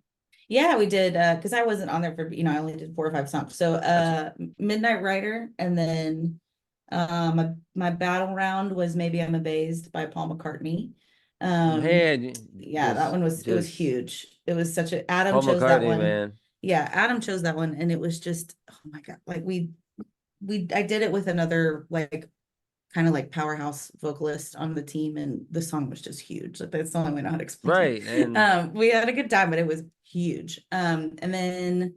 Yeah, we did because I wasn't on there for, I only did 4 or 5 songs. So That's Midnight Rider, and then my battle round was Maybe I'm Amazed by Paul McCartney. Um man, yeah, that one was, it was just huge. It was such a, Adam Paul chose that McCartney, one. man. Yeah, Adam chose that one, and it was just, oh my God, like I did it with another like kind of like powerhouse vocalist on the team, and the song was just huge. Like that's the only way I know how to explain Right. it. And We had a good time, but it was huge. And then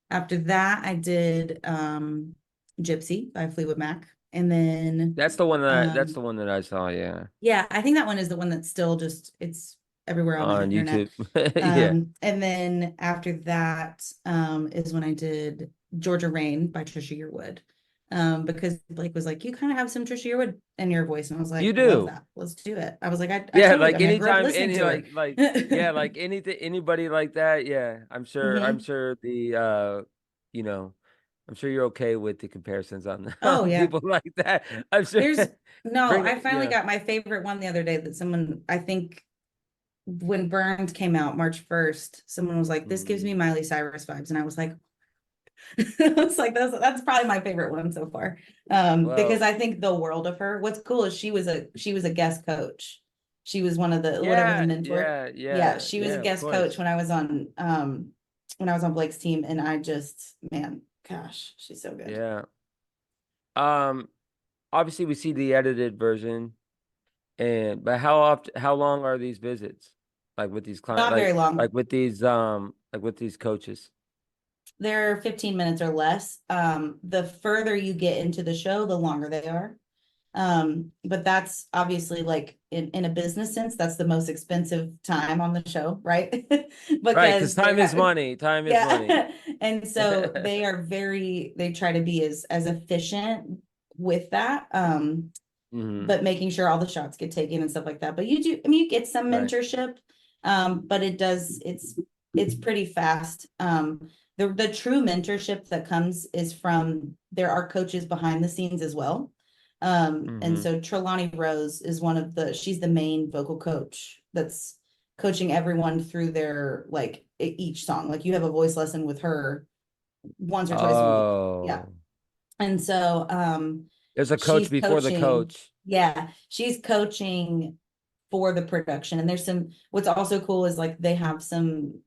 after that I did Gypsy by Fleetwood Mac. And then that's the one that I saw, yeah. yeah, I think that one is the one that's still just, it's everywhere on the On internet. YouTube. Yeah. And then after that is when I did Georgia Rain by Trisha Yearwood. Because Blake was like, you kind of have some Trisha Yearwood in your voice. And I was like, You I love do. that. Let's do it. I was like, I Yeah, totally, I like mean, I grew up anytime listening any to her. yeah, like anything anybody like that, yeah. I'm Hmm. sure the you know, I'm sure you're okay with the comparisons on Oh, on yeah. people like that. I'm sure There's, no, bring I it, finally yeah. got my favorite one the other day that someone, I think when Burns came out March 1st, someone was like, this gives me Mm, Miley Cyrus vibes. And I was like, it's like that's probably my favorite one so far. Because well, I think the world of her. What's cool is she was a guest coach. She was one of the, whatever, the yeah, mentor. yeah, Yeah, yeah, she was a yeah, of guest coach course. when I was on Blake's team, and I just, man, gosh, she's so good. Yeah. Um, obviously we see the edited version and but how long are these visits? Like with these clients Not very long. like with these coaches? They're 15 minutes or less. The further you get into the show, the longer they are. But that's obviously like in a business sense, that's the most expensive time on the show, right? Right, because Because time is money. Time is money. yeah. And so they try to be as efficient with that. Hmm. But making sure all the shots get taken and stuff like that. But you do, I mean, you get some Right. mentorship, but it's pretty fast. The true mentorship that comes is from, there are coaches behind the scenes as well. And Hmm. so Trelawney Rose is she's the main vocal coach that's coaching everyone through their like each song. Like you have a voice lesson with her once or twice a week. Yeah. Oh, And so there's a coach she's before the coaching, coach. yeah, she's coaching for the production. And there's some, what's also cool is like they have some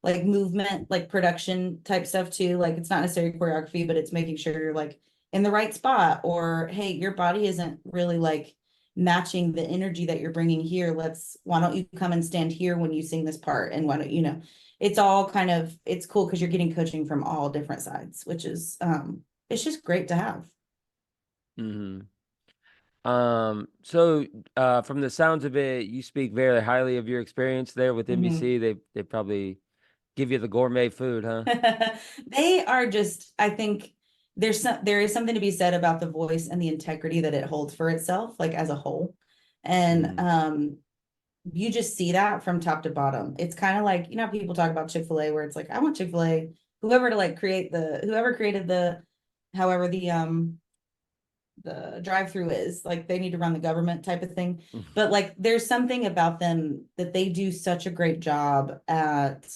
like movement, like production type stuff too. Like it's not necessarily choreography, but it's making sure you're like in the right spot, or hey, your body isn't really like matching the energy that you're bringing here. Why don't you come and stand here when you sing this part, and why don't it's all kind of, it's cool because you're getting coaching from all different sides, which is it's just great to have. Hmm. So from the sounds of it, you speak very highly of your experience there with Mhm. NBC. They probably give you the gourmet food, huh? They are just, I think there is something to be said about the voice and the integrity that it holds for itself, like as a whole. And Mm. you just see that from top to bottom. It's kind of like, people talk about Chick-fil-A where it's like, I want Chick-fil-A, whoever to like whoever created however the drive-through is, like they need to run the government type of thing. But like there's something about them that they do such a great job at,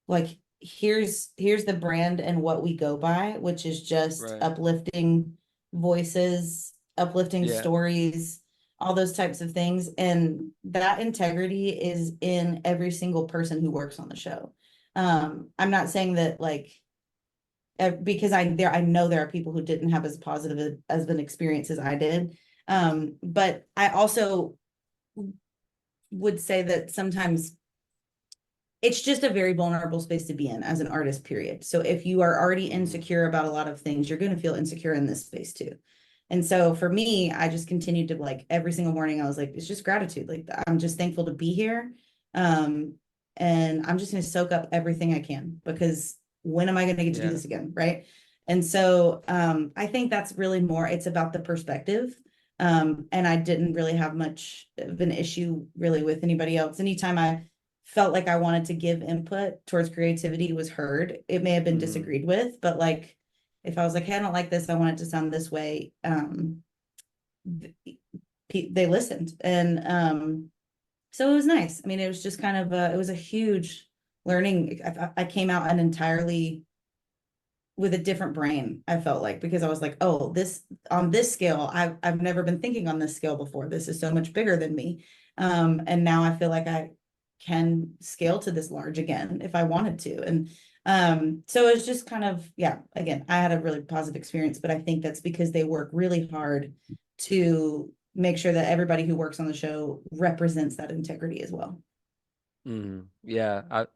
like here's the brand and what we go by, which is just Right. uplifting voices, uplifting Yeah. stories, all those types of things. And that integrity is in every single person who works on the show. I'm not saying that like because I know there are people who didn't have as positive as an experience as I did. But I also would say that sometimes it's just a very vulnerable space to be in as an artist, period. So if you are already Mm. insecure about a lot of things, you're going to feel insecure in this space too. And so for me, I just continued to, like, every single morning I was like, it's just gratitude. Like I'm just thankful to be here. Um, and I'm just going to soak up everything I can, because when am I going to get to do Yeah. this again? Right. And so I think that's really more, it's about the perspective. And I didn't really have much of an issue really with anybody else. Anytime I felt like I wanted to give input towards creativity was heard. It may have been Hmm. disagreed with, but like if I was like, hey, I don't like this, I want it to sound this way. they listened. And so it was nice. I mean, it was just kind of it was a huge learning. I came out an entirely with a different brain, I felt like, because I was like, oh, this on this scale, I've never been thinking on this scale before. This is so much bigger than me. And now I feel like I can scale to this large again if I wanted to. And so it's just kind of, yeah, again, I had a really positive experience, but I think that's because they work really hard to make sure that everybody who works on the show represents that integrity as well. Yeah, I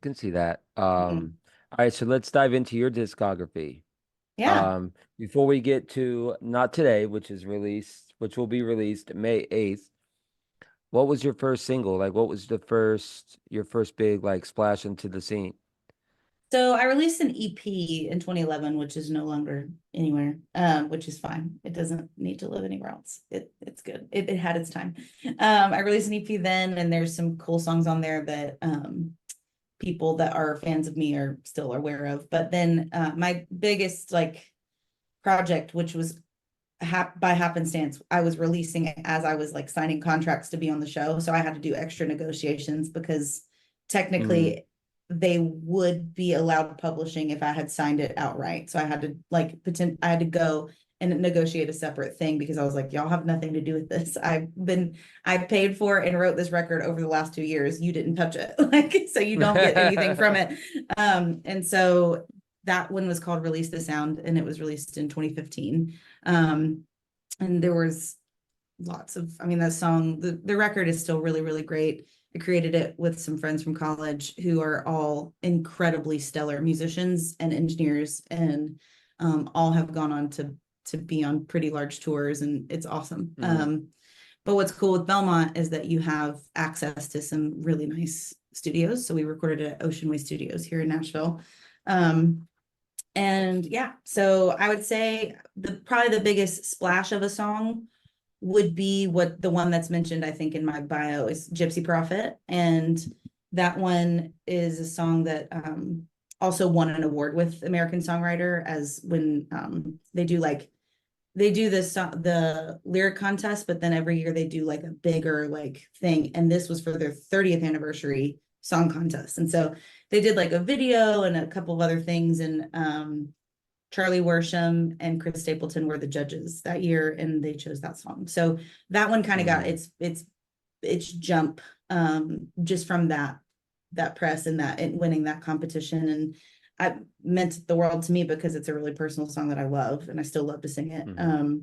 can see that. Mhm. All right, so let's dive into your discography. Yeah. Before we get to Not Today, which will be released May 8th, what was your first single? Like, what was your first big like splash into the scene? So I released an EP in 2011, which is no longer anywhere, which is fine. It doesn't need to live anywhere else. It's good. It had its time. I released an EP then, and there's some cool songs on there that people that are fans of me are still aware of. But then my biggest like project, which was by happenstance, I was releasing it as I was like signing contracts to be on the show. So I had to do extra negotiations because Mm. technically they would be allowed publishing if I had signed it outright. So I had to like pretend I had to go and negotiate a separate thing because I was like, y'all have nothing to do with this. I paid for and wrote this record over the last 2 years. You didn't touch it. Like, so you don't get anything from it. And so that one was called Release the Sound, and it was released in 2015. Um, and there was lots of, I mean, that song, the record is still really, really great. I created it with some friends from college who are all incredibly stellar musicians and engineers, and all have gone on to be on pretty large tours, and it's awesome. Mm. But what's cool with Belmont is that you have access to some really nice studios. So we recorded at Ocean Way Studios here in Nashville. Um, and yeah, so I would say probably the biggest splash of a song would be what the one that's mentioned, I think, in my bio is Gypsy Prophet. And that one is a song that also won an award with American Songwriter, as when they do this the lyric contest, but then every year they do like a bigger like thing. And this was for their 30th anniversary song contest. And so they did like a video and a couple of other things. And Charlie Worsham and Chris Stapleton were the judges that year, and they chose that song. So that one kind of got Mm. its jump just from that press and that and winning that competition. And I meant the world to me because it's a really personal song that I love, and I still love to sing it. Hmm.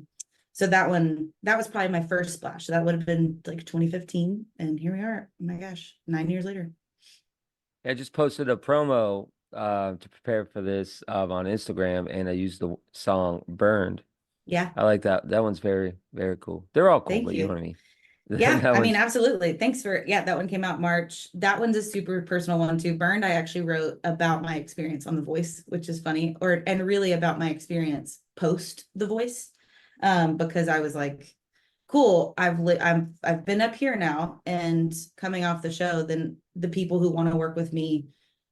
So that was probably my first splash. So that would have been like 2015, and here we are. Oh my gosh, 9 years later. I just posted a promo to prepare for this on Instagram, and I used the song "Burned." Yeah, I like that. That one's very, very cool. They're all cool, thank but you know you. what I mean. Yeah, That I mean, one's. absolutely. Thanks for, yeah, that one came out March. That one's a super personal one too. Burned, I actually wrote about my experience on The Voice, which is funny, and really about my experience post The Voice. Because I was like, cool, I've been up here now and coming off the show, then the people who want to work with me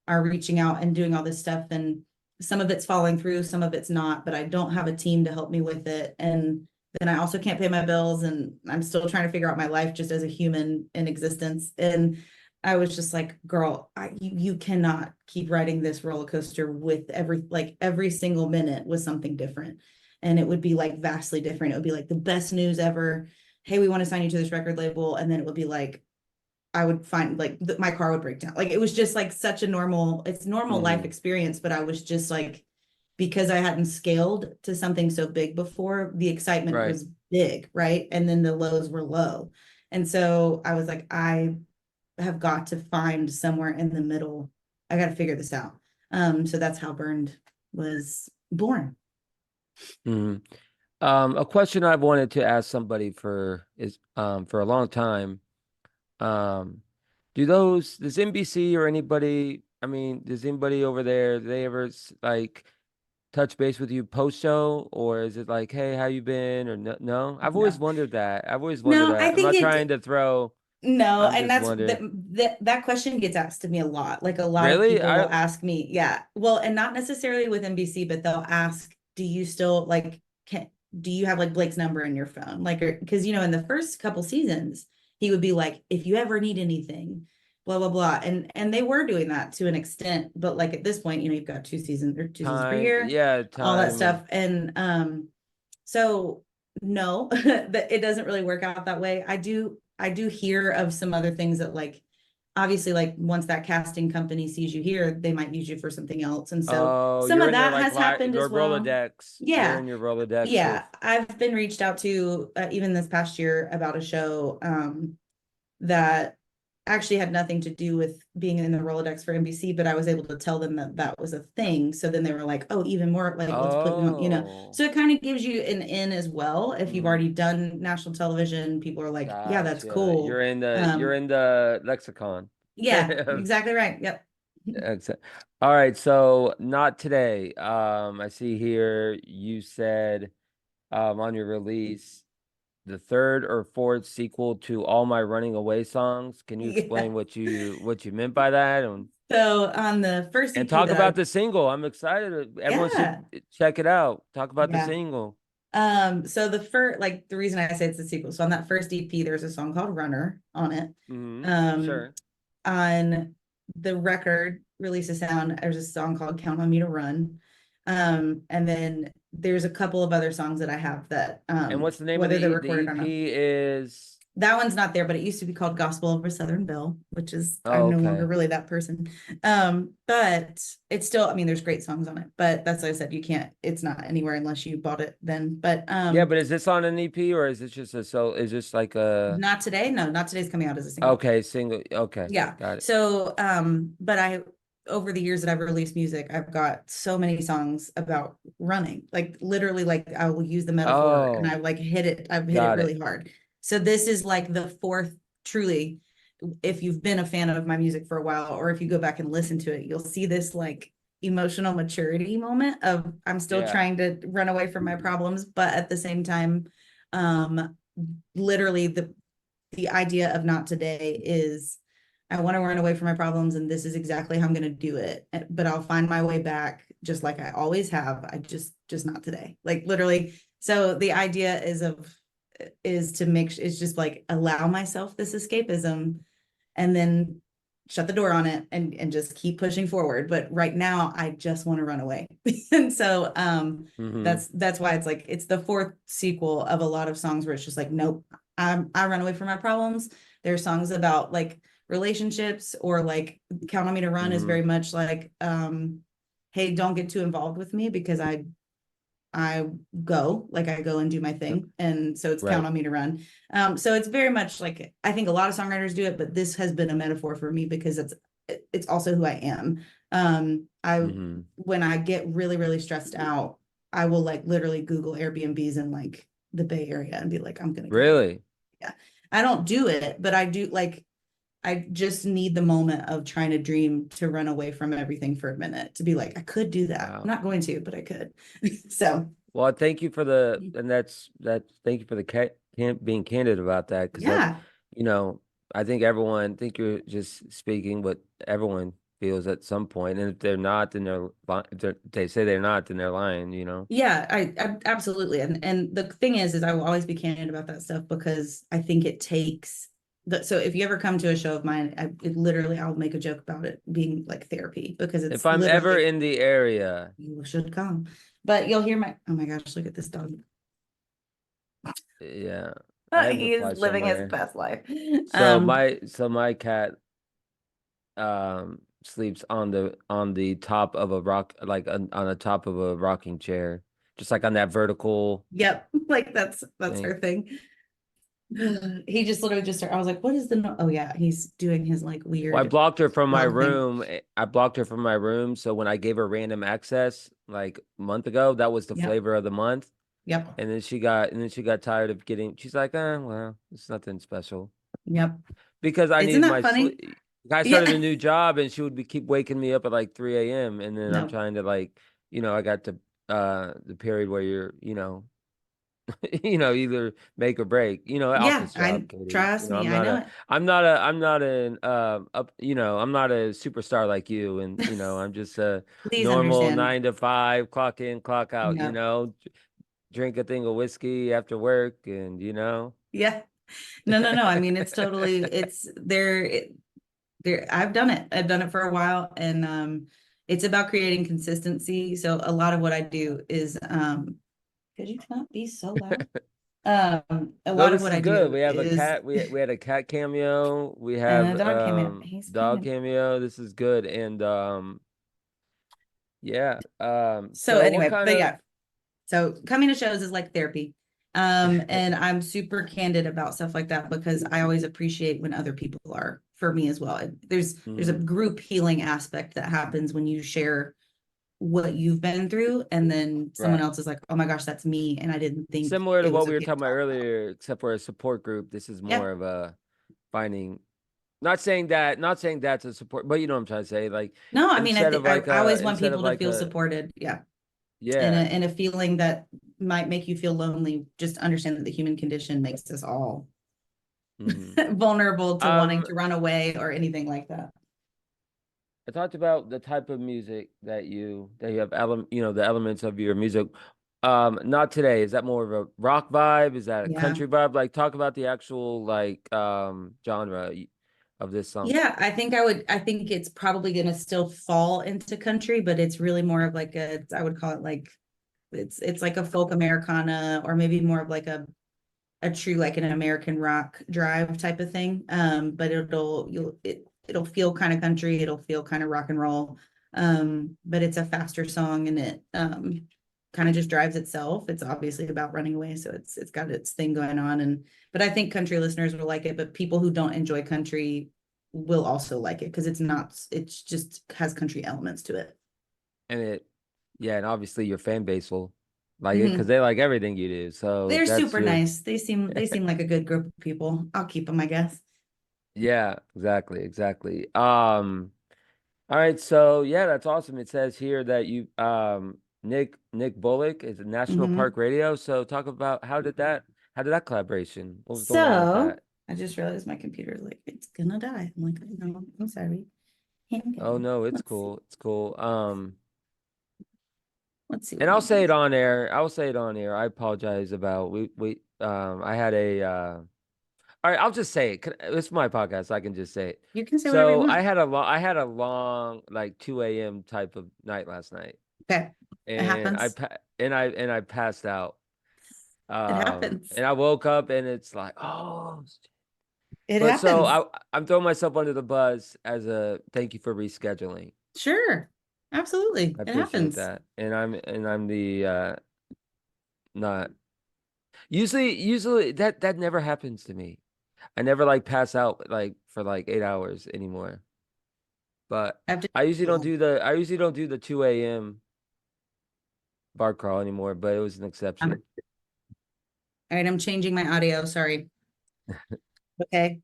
are reaching out and doing all this stuff. And some of it's falling through, some of it's not, but I don't have a team to help me with it. And then I also can't pay my bills, and I'm still trying to figure out my life just as a human in existence. And I was just like, girl, you cannot keep riding this roller coaster with every single minute was something different. And it would be like vastly different. It would be like the best news ever. Hey, we want to sign you to this record label. And then it would be like, I would find like my car would break down. Like it was just like such a it's normal life Mhm. experience, but I was just like, because I hadn't scaled to something so big before, the excitement Right. was big, right? And then the lows were low. And so I was like, I have got to find somewhere in the middle. I got to figure this out. So that's how Burned was born. Mhm. A question I've wanted to ask somebody for a long time. Um, does NBC or anybody, I mean, does anybody over there, do they ever like touch base with you post show, or is it like, hey, how you been? Or no, no? I've always No, wondered that. I've always wondered no, I that. I'm think not trying it, to throw, no, I'm and just that's wondering. that question gets asked to me a lot. Like a lot of Really? people will ask me, yeah, well, and not necessarily with NBC, but they'll ask, do you still like can do you have like Blake's number in your phone? Like, because in the first couple seasons, he would be like, if you ever need anything, blah blah blah, and they were doing that to an extent, but like at this point, you've got two seasons per Time, year, yeah, all that time and stuff, and so no, that it doesn't really work out that way. I do hear of some other things that like obviously like once that casting company sees you here, they might use you for something else. And so oh, some you're of in their that like has happened your as well. Rolodex. You're Yeah. in your Rolodex Yeah. of I've been reached out to even this past year about a show that actually had nothing to do with being in the Rolodex for NBC, but I was able to tell them that that was a thing. So then they were like, oh, even more like, let's put you on. oh, So it kind of gives you an in as well. If you've mm, already done national television, people are like, yeah, that's gotcha. cool. You're in the lexicon. Yeah, exactly right. Yep. All right, so not today. I see here you said on your release the third or fourth sequel to all my running away songs. Can you Yeah. explain what you meant by that So on the first and EP talk that about the single? I'm excited. Everyone should yeah, check it out. Talk about the yeah. single. So the first, like the reason I say it's a sequel. So on that first EP, there's a song called Runner on it. For Um, sure. on the record, Release a Sound, there's a song called Count on Me to Run. And then there's a couple of other songs that I have that And what's the name of whether they're The recorded or not. EP is That one's not there, but it used to be called Gospel of a Southern Belle, which is oh, I'm no longer okay. really that person. But it's still, I mean, there's great songs on it, but that's what I said, you can't, it's not anywhere unless you bought it then. But Yeah, but is this on an EP or is this just is this like a not today. No, not today's coming out as a single. okay, single? Okay, Yeah. got it. So but I over the years that I've released music, I've got so many songs about running. Like literally, like I will use the metaphor and Oh, I've hit it got it. really hard. So this is like the fourth, truly, if you've been a fan of my music for a while, or if you go back and listen to it, you'll see this like emotional maturity moment of I'm still Yeah. trying to run away from my problems, but at the same time, um, literally the idea of not today is I want to run away from my problems and this is exactly how I'm going to do it. But I'll find my way back just like I always have. I just not today. Like literally. So the idea is to make is just like allow myself this escapism and then shut the door on it and just keep pushing forward. But right now I just want to run away. And so Mm-hmm. that's why it's like it's the fourth sequel of a lot of songs where it's just like, nope, I run away from my problems. There's songs about like relationships or like Count on Me to Run is Mm-hmm. very much like hey, don't get too involved with me because I go, like I go and do my thing. And so it's Count Right. on Me to Run. So it's very much like I think a lot of songwriters do it, but this has been a metaphor for me because it's also who I am. I Mm-hmm. when I get really, really stressed out, I will like literally Google Airbnbs in like the Bay Area and be like, I'm gonna go here. Really? Yeah. I don't do it, but I do like I just need the moment of trying to dream to run away from everything for a minute to be like, I could do that. I'm Wow. not going to, but I could. So Well, thank you for thank you for the can being candid about that because yeah, you know, I think everyone, I think you're just speaking what everyone feels at some point, and if they're not, then if they say they're not, then they're lying, you know. yeah, I absolutely. And the thing is I will always be candid about that stuff because I think it takes so if you ever come to a show of mine, literally I'll make a joke about it being like therapy because If it's I'm ever literally in the area, you should come. But you'll hear my oh my gosh, look at this dog. yeah, I have to He is fly living his somewhere. best life. So my cat sleeps on the top of a rock like on the top of a rocking chair, just like on that vertical Yep, like that's thing. her thing. He just literally just started, I was like, what is the no? Oh yeah, he's doing his like Well, I weird blocked her from my dog thing. room. I blocked her from my room. So when I gave her random access like a month ago, that was the Yep, flavor of the month. yep, And then she got tired of getting, she's like, well, it's nothing special. yep. Because I Isn't needed that my funny? sleep. I started a Yeah. new job and she would keep waking me up at like 3 a.m. And then I'm No. trying to like, I got the period where you're, either make or break, Yeah, office I job, Katie. trust me, I know it. I'm not an, I'm not a superstar like you. And, I'm just a Please normal understand. 9 to 5, clock in, clock out, Yep. drink a thing of whiskey after work, and Yeah. No. I mean, it's totally, it's there. I've done it. I've done it for a while, and it's about creating consistency. So a lot of what I do is could you not be so loud? A No, lot of this what is I good. do We have a is cat. We had a cat cameo. We and have a dog came out. He's dog coming. cameo. This is good. And yeah. So So what anyway, kind but of yeah, so coming to shows is like therapy. And I'm super candid about stuff like that because I always appreciate when other people are for me as well. There's a Mhm. group healing aspect that happens when you share what you've been through, and then someone Right. else is like, oh my gosh, that's me, and I didn't think Similar to it was what we were okay to talking about talk about. earlier, except for a support group, this is Yeah. more of a finding, not saying that's a support, but you know what I'm trying to say. Like No, I mean, I think I always want instead of people to like feel a supported. Yeah. yeah. In a feeling that might make you feel lonely, just understand that the human condition makes us all Mhm. vulnerable to wanting Um to run away or anything like that. I talked about the type of music that you have the elements of your music. Not today. Is that more of a rock vibe? Is that a Yeah. country vibe? Like talk about the actual like genre of this song. Yeah, I think it's probably going to still fall into country, but it's really more of like I would call it like, it's like a folk Americana, or maybe more of like a true, like an American rock drive type of thing. But it'll feel kind of country, it'll feel kind of rock and roll. But it's a faster song, and it kind of just drives itself. It's obviously about running away, so it's got its thing going on. And but I think country listeners will like it, but people who don't enjoy country will also like it because it's just has country elements to it. And it yeah, and obviously your fan base will like it because Mhm. they like everything you do. So They're that's super good. nice. They seem like a good group of people. I'll keep them, I guess. Yeah, exactly, exactly. All right, so yeah, that's awesome. It says here that you Nick Bullock is a National Mhm. Park Radio. So talk about how did that collaboration? What was going on with So that? I just realized my computer is like, it's gonna die. I'm like, no, I'm sorry. Hang Oh on. no, it's Let's see. cool. It's cool. Let's see And what I'll we say do. it on air. I'll say it on air. I apologize about we I had a all right, I'll just say it. It's my podcast. I can just say it. You can say whatever you So want. I had a long like 2 a.m. type of night last night. Okay. It And happens. I passed out. It happens. And I woke up and it's like, oh, It but so happens. I'm throwing myself under the bus as a thank you for rescheduling. Sure. Absolutely. I It appreciate happens. that. And I'm the not usually that never happens to me. I never like pass out like for like 8 hours anymore. But I have to. I usually don't do the 2 a.m. bar crawl anymore, but it was an All exception. right. I'm changing my audio. Sorry. Okay.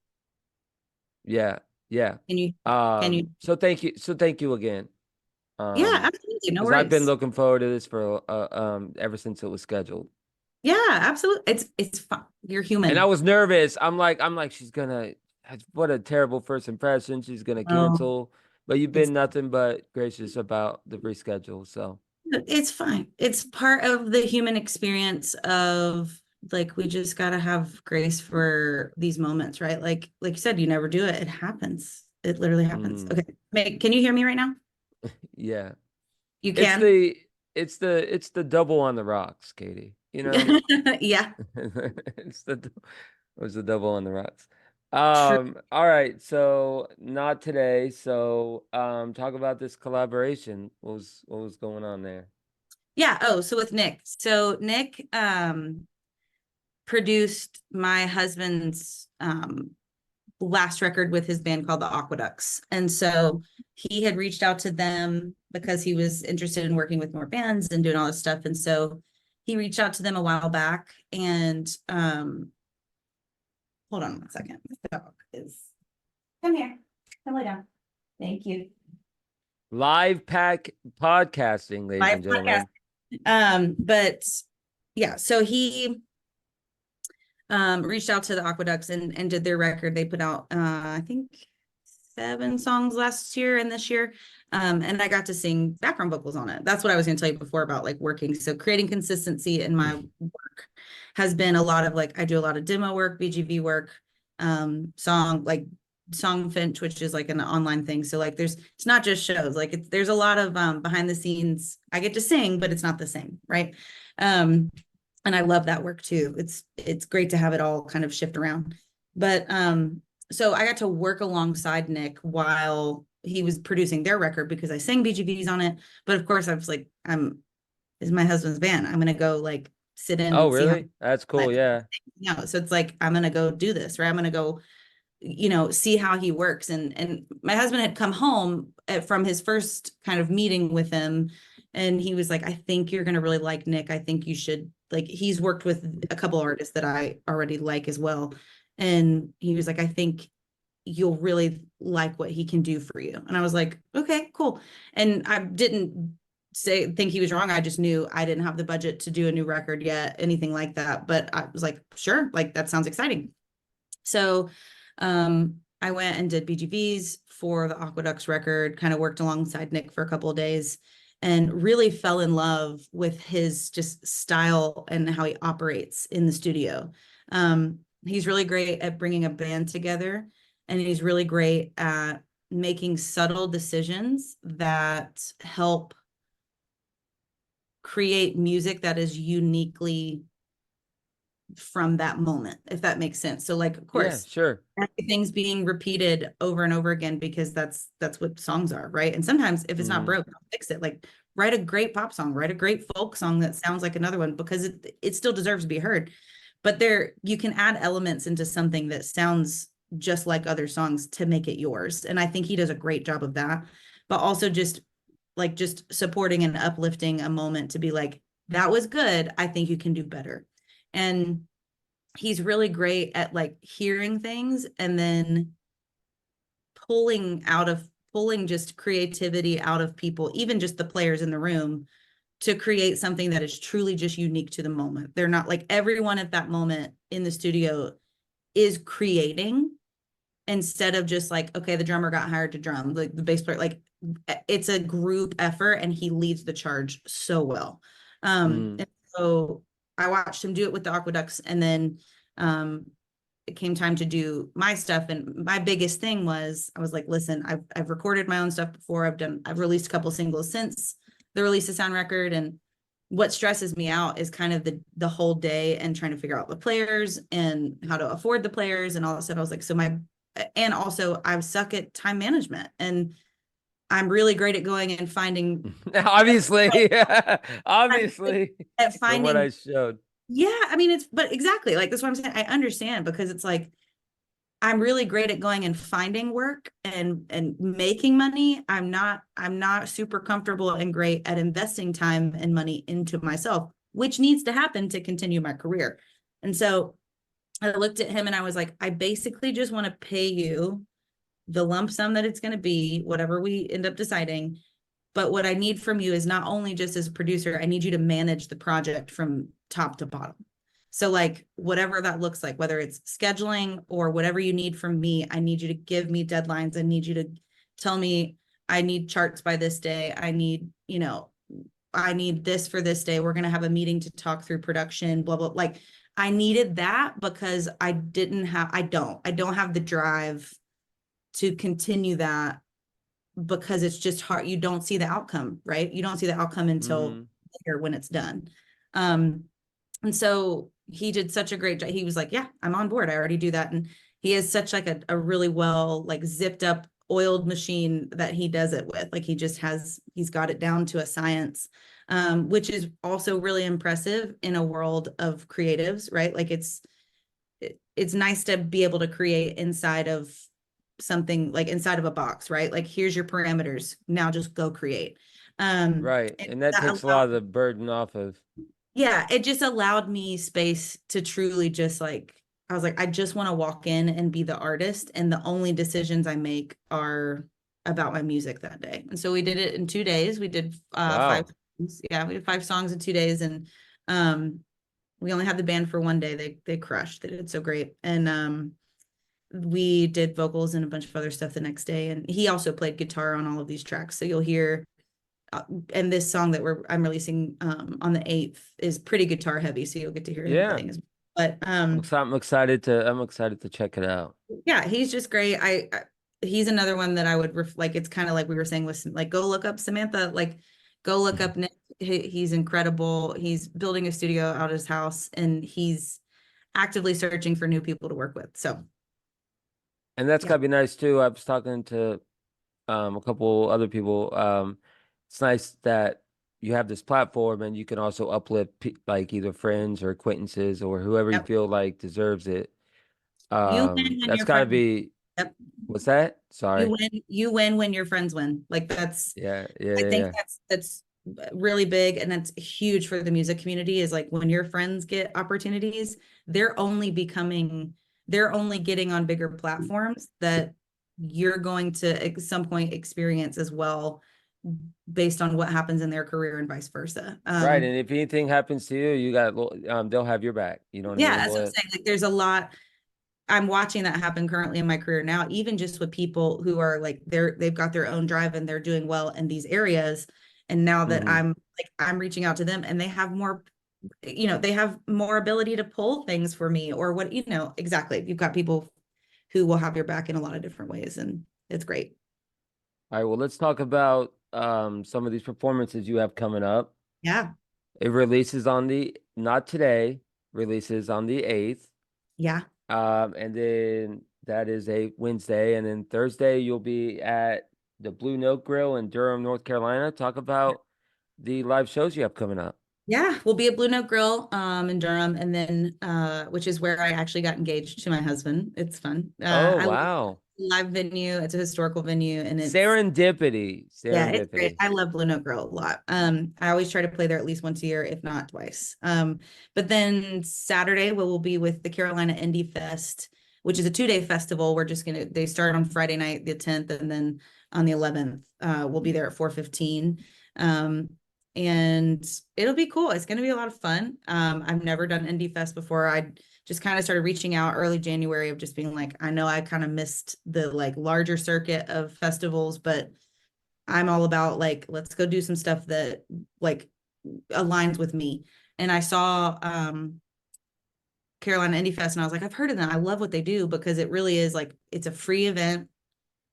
Yeah, yeah. Can you, can you? So thank you again. Yeah, absolutely. No Because I've been worries. looking forward to this for ever since it was scheduled. Yeah, absolutely. It's fun. You're And I human. was nervous. I'm like she's gonna what a terrible first impression. She's gonna Oh, cancel. But you've it's been nothing but gracious about the reschedule. So, It's fine. It's part of the human experience of like we just gotta have grace for these moments, right? Like you said, you never do it. It happens. It literally happens. mm, Okay. Can you hear me right now? yeah. You It's can? the it's the double on the rocks, Katie. You know? Yeah, It's the it was the double on the rocks. true. All right, so not today. So talk about this collaboration. What was going on there? Yeah. Oh, so with Nick. So Nick produced my husband's last record with his band called the Aqueducts. And so he had reached out to them because he was interested in working with more bands and doing all this stuff. And so he reached out to them a while back. And hold on one second. This dog is come here. Come lay down. Thank you. Live pack podcasting, ladies Live and podcast. gentlemen. But yeah, so he reached out to the Aqueducts and did their record. They put out I think 7 songs last year and this year. And I got to sing background vocals on it. That's what I was going to tell you before about like working. So creating consistency in my work has been a lot of like, I do a lot of demo work, BGV work, song, like Songfinch, which is like an online thing. So like it's not just shows, like there's a lot of behind the scenes. I get to sing, but it's not the same, right? And I love that work too. It's great to have it all kind of shift around. But so I got to work alongside Nick while he was producing their record because I sang BGVs on it. But of course I was like, this is my husband's band. I'm gonna go like sit in Oh, and see how really? That's cool. like Yeah. so it's like I'm gonna go do this, right? I'm gonna go, see how he works. And my husband had come home from his first kind of meeting with him, and he was like, I think you're gonna really like Nick. I think you should, like, he's worked with a couple of artists that I already like as well. And he was like, I think you'll really like what he can do for you. And I was like, okay, cool. And I didn't think he was wrong. I just knew I didn't have the budget to do a new record yet, anything like that. But I was like, sure, like that sounds exciting. So I went and did BGVs for the Aqueducts record, kind of worked alongside Nick for a couple of days and really fell in love with his just style and how he operates in the studio. He's really great at bringing a band together, and he's really great at making subtle decisions that help create music that is uniquely from that moment, if that makes sense. So like, of Yeah, course, sure. things being repeated over and over again because that's what songs are, right? And sometimes if it's not Hmm. broke, fix it. Like write a great pop song, write a great folk song that sounds like another one because it still deserves to be heard. But there you can add elements into something that sounds just like other songs to make it yours. And I think he does a great job of that. But also just supporting and uplifting a moment to be like, that was good. I think you can do better. And he's really great at like hearing things and then pulling just creativity out of people, even just the players in the room, to create something that is truly just unique to the moment. They're not like everyone at that moment in the studio is creating instead of just like, okay, the drummer got hired to drum, like the bass player, like it's a group effort and he leads the charge so well. Mm. And so I watched him do it with the Aqueducts, and then um it came time to do my stuff. And my biggest thing was I was like, listen, I've recorded my own stuff before. I've released a couple singles since the release of Sound Record. And what stresses me out is kind of the whole day and trying to figure out the players and how to afford the players and all that stuff. I was like, and also I suck at time management, and I'm really great at going and finding Obviously, obviously, at from what finding I showed. yeah, I mean, but exactly, like that's what I'm saying. I understand because it's like I'm really great at going and finding work and making money. I'm not super comfortable and great at investing time and money into myself, which needs to happen to continue my career. And so I looked at him and I was like, I basically just want to pay you the lump sum that it's going to be, whatever we end up deciding. But what I need from you is not only just as a producer, I need you to manage the project from top to bottom. So, like, whatever that looks like, whether it's scheduling or whatever you need from me, I need you to give me deadlines. I need you to tell me I need charts by this day. I need this for this day. We're going to have a meeting to talk through production, blah, blah. Like, I needed that because I don't have the drive to continue that because it's just hard. You don't see the outcome, right? You don't see the outcome until Hmm. later when it's done. Um, and so he did such a great job. He was like, yeah, I'm on board. I already do that. And he has such like a really well, like zipped up oiled machine that he does it with. Like he's got it down to a science, which is also really impressive in a world of creatives, right? Like it's nice to be able to create inside of something, like inside of a box, right? Like here's your parameters. Now just go create. Right. And And that that takes a lot allowed, of the burden off of. yeah, it just allowed me space to truly just like, I was like, I just want to walk in and be the artist. And the only decisions I make are about my music that day. And so we did it in 2 days. We did five Wow. songs. Yeah, we did 5 songs in 2 days. And um we only had the band for one day. They crushed. They did so great. And we did vocals and a bunch of other stuff the next day. And he also played guitar on all of these tracks. So you'll hear, and this song that I'm releasing on the 8th is pretty guitar heavy. So you'll get to hear him Yeah. playing as well. But I'm excited to check it out. yeah, he's just great. He's another one that I would like. It's kind of like we were saying, listen, like go look up Samantha, like go look up Nick. He's incredible. He's building a studio out of his house, and he's actively searching for new people to work with. So And that's yeah, gotta be nice too. I was talking to a couple other people. It's nice that you have this platform and you can also uplift like either friends or acquaintances or whoever you yep. feel like deserves it. You win when That's your gotta friends. be, Yep. what's that? Sorry. You win when your friends win. Like that's Yeah, yeah, I yeah, think yeah. that's really big, and that's huge for the music community, is like when your friends get opportunities, they're only becoming they're only getting on bigger platforms that you're going to at some point experience as well, based on what happens in their career and vice versa. Right. And if anything happens to you, you got they'll have your back. You know what I Yeah, mean? that's what I'm Loyal. saying. Like there's a lot I'm watching that happen currently in my career now, even just with people who are like they've got their own drive and they're doing well in these areas. And now that Hmm. I'm reaching out to them, and they have more, they have more ability to pull things for me, or what, exactly. You've got people who will have your back in a lot of different ways, and it's great. All right, well, let's talk about some of these performances you have coming up. Yeah. It releases on the not today, releases on the 8th. Yeah. And then that is a Wednesday, and then Thursday you'll be at the Blue Note Grill in Durham, North Carolina. Talk about the live shows you have coming up. Yeah, we'll be at Blue Note Grill in Durham, and then which is where I actually got engaged to my husband. It's fun. Oh, I love wow. the live venue. It's a historical venue, and Serendipity. yeah, it's great. Serendipity. I love Blue Note Grill a lot. I always try to play there at least once a year, if not twice. But then Saturday we will be with the Carolina Indie Fest, which is a 2-day festival. They start on Friday night, the 10th, and then on the 11th, we'll be there at 4:15. Um, and it'll be cool. It's gonna be a lot of fun. I've never done Indie Fest before. I just kind of started reaching out early January, of just being like, I know I kind of missed the like larger circuit of festivals, but I'm all about like, let's go do some stuff that like aligns with me. And I saw Carolina Indie Fest, and I was like, I've heard of them. I love what they do, because it really is like, it's a free event.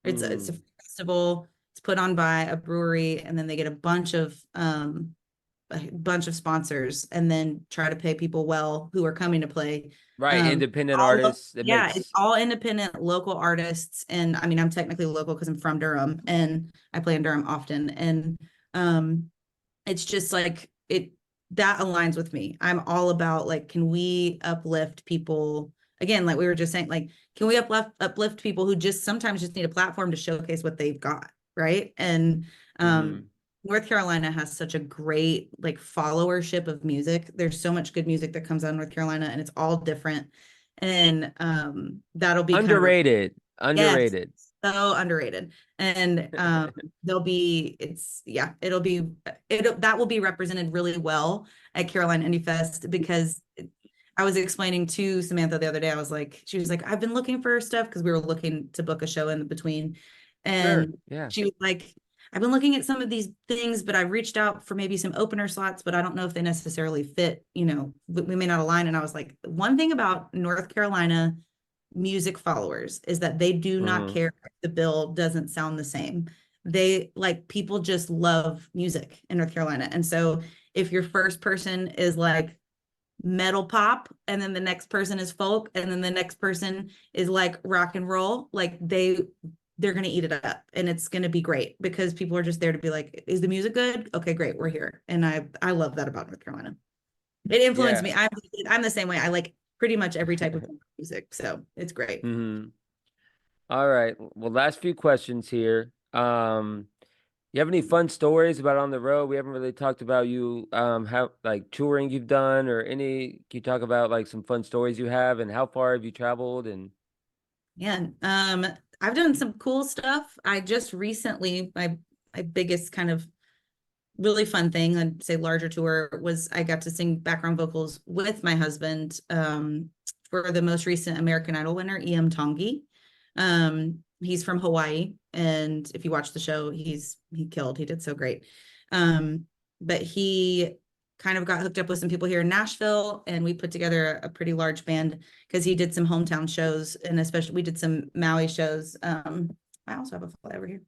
It's a Mm. free festival. It's put on by a brewery, and then they get a bunch of sponsors, and then try to pay people well who are coming to play. Right, independent All artists. It yeah, it's makes all independent local artists. And I mean, I'm technically local because I'm from Durham, and I play in Durham often. And um, it's just like that aligns with me. I'm all about like, can we uplift people? Again, like we were just saying, like, can we uplift people who just sometimes just need a platform to showcase what they've got, right? And um, hmm. North Carolina has such a great like followership of music. There's so much good music that comes out of North Carolina, and it's all different. And that'll be kind of Underrated. yes, Underrated. so underrated. And there'll be it's yeah, that will be represented really well at Carolina Indie Fest, because I was explaining to Samantha the other day, she was like, I've been looking for stuff, because we were looking to book a show in between. Sure. And Yeah. she was like, I've been looking at some of these things, but I've reached out for maybe some opener slots, but I don't know if they necessarily fit, we may not align. And I was like, one thing about North Carolina music followers is that they do not Hmm. care if the bill doesn't sound the same. They like, people just love music in North Carolina. And so if your first person is like metal pop, and then the next person is folk, and then the next person is like rock and roll, like they're going to eat it up, and it's going to be great, because people are just there to be like, is the music good? Okay, great, we're here. And I love that about North Carolina. It influenced Yeah. me. I'm the same way. I like pretty much every type of music, so it's great. Hmm. All right. Well, last few questions here. You have any fun stories about on the road? We haven't really talked about you, how like touring you've done or any, can you talk about like some fun stories you have and how far have you traveled and Yeah. I've done some cool stuff. I just recently, my biggest kind of really fun thing, I'd say larger tour, was I got to sing background vocals with my husband for the most recent American Idol winner, E.M. Tongi. He's from Hawaii, and if you watch the show, he did so great. But he kind of got hooked up with some people here in Nashville, and we put together a pretty large band because he did some hometown shows, and especially we did some Maui shows. I also have a fly over here.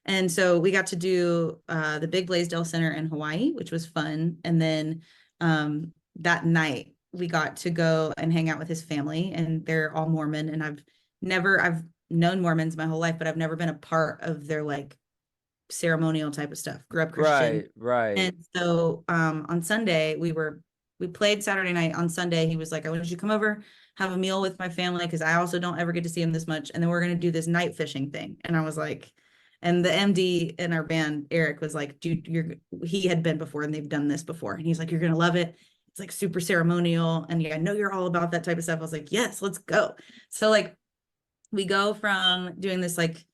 And so we got to do the Big Blaisdell Center in Hawaii, which was fun. And then that night we got to go and hang out with his family, and they're all Mormon. And I've known Mormons my whole life, but I've never been a part of their like ceremonial type of stuff. Grew up Christian. Right, right. And so on Sunday we played Saturday night. On Sunday he was like, I want you to come over, have a meal with my family, because I also don't ever get to see him this much. And then we're gonna do this night fishing thing. And I was like, and the MD in our band, Eric, was like, dude, he had been before and they've done this before. And he's like, you're gonna love it. It's like super ceremonial. And yeah, I know you're all about that type of stuff. I was like, yes, let's go. So like we go from doing this, like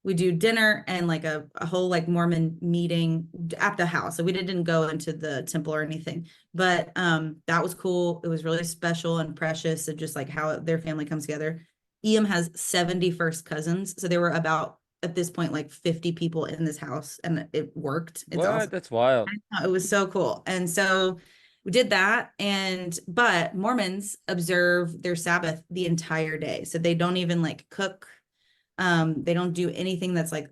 we do dinner and like a whole like Mormon meeting at the house. So we didn't go into the temple or anything, but that was cool. It was really special and precious, and just like how their family comes together. Ian has 70 first cousins. So there were about at this point like 50 people in this house, and it worked. It's What? awesome. That's wild. It was so cool. And so we did that. And but Mormons observe their Sabbath the entire day. So they don't even like cook. They don't do anything that's like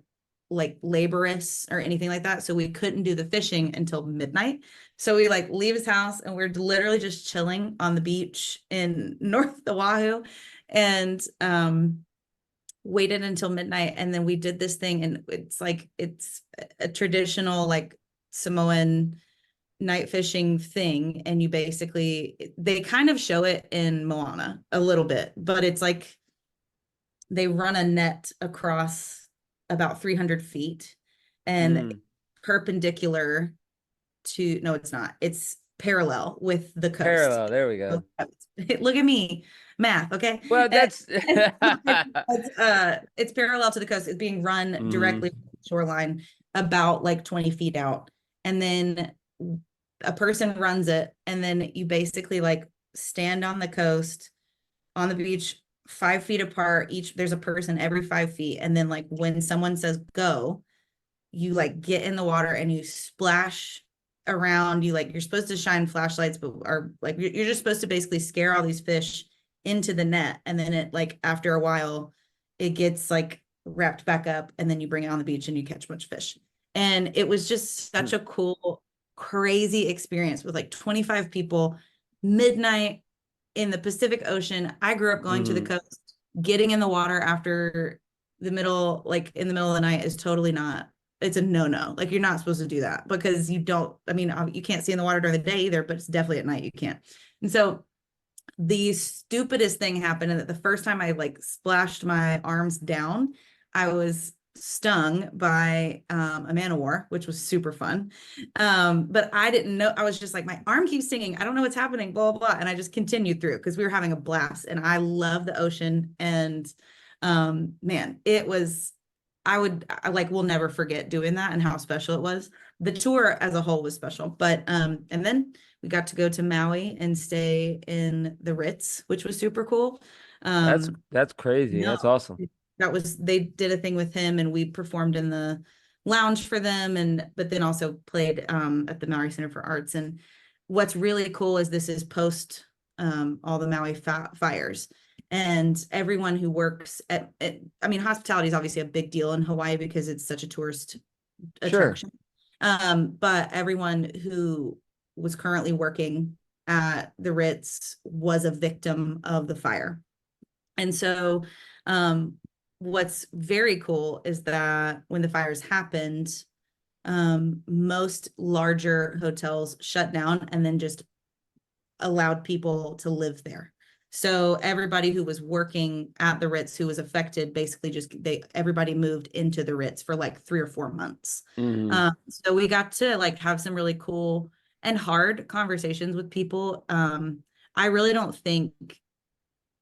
laborious or anything like that. So we couldn't do the fishing until midnight. So we like leave his house and we're literally just chilling on the beach in North Oahu, and waited until midnight. And then we did this thing, and it's a traditional like Samoan night fishing thing. And you basically, they kind of show it in Moana a little bit, but it's like they run a net across about 300 feet and Mm. perpendicular to, no, it's not. It's parallel with the coast. Parallel. There we go. Look at me, math, okay? Well, And that's it's parallel to the coast. It's being run Mhm. directly from the shoreline about like 20 feet out. And then a person runs it, and then you basically like stand on the coast on the beach 5 feet apart. There's a person every 5 feet. And then like when someone says go, you like get in the water and you splash around. You're supposed to shine flashlights, but are like you're just supposed to basically scare all these fish into the net. And then it like after a while it gets like wrapped back up, and then you bring it on the beach and you catch a bunch of fish. And it was just such a cool, crazy experience with like 25 people, midnight in the Pacific Ocean. I grew up going to the Mhm. coast. Getting in the water after like in the middle of the night is totally not, it's a no-no. Like you're not supposed to do that, because you don't, I mean, you can't see in the water during the day either, but it's definitely at night you can't. And so the stupidest thing happened, and that the first time I like splashed my arms down, I was stung by a man of war, which was super fun. But I didn't know. I was just like, my arm keeps stinging. I don't know what's happening, blah, blah, blah. And I just continued through because we were having a blast, and I love the ocean. And man, it was, I like will never forget doing that and how special it was. The tour as a whole was special. But and then we got to go to Maui and stay in the Ritz, which was super cool. That's Um, that's crazy. no, That's awesome. they did a thing with him, and we performed in the lounge for them, and but then also played at the Maui Center for Arts. And what's really cool is this is post all the Maui fires, and everyone who works I mean, hospitality is obviously a big deal in Hawaii because it's such a tourist Sure. attraction. But everyone who was currently working at the Ritz was a victim of the fire. And so, what's very cool is that when the fires happened, most larger hotels shut down and then just allowed people to live there. So everybody who was working at the Ritz who was affected basically just everybody moved into the Ritz for like 3 or 4 months. Mhm. So we got to like have some really cool and hard conversations with people. I really don't think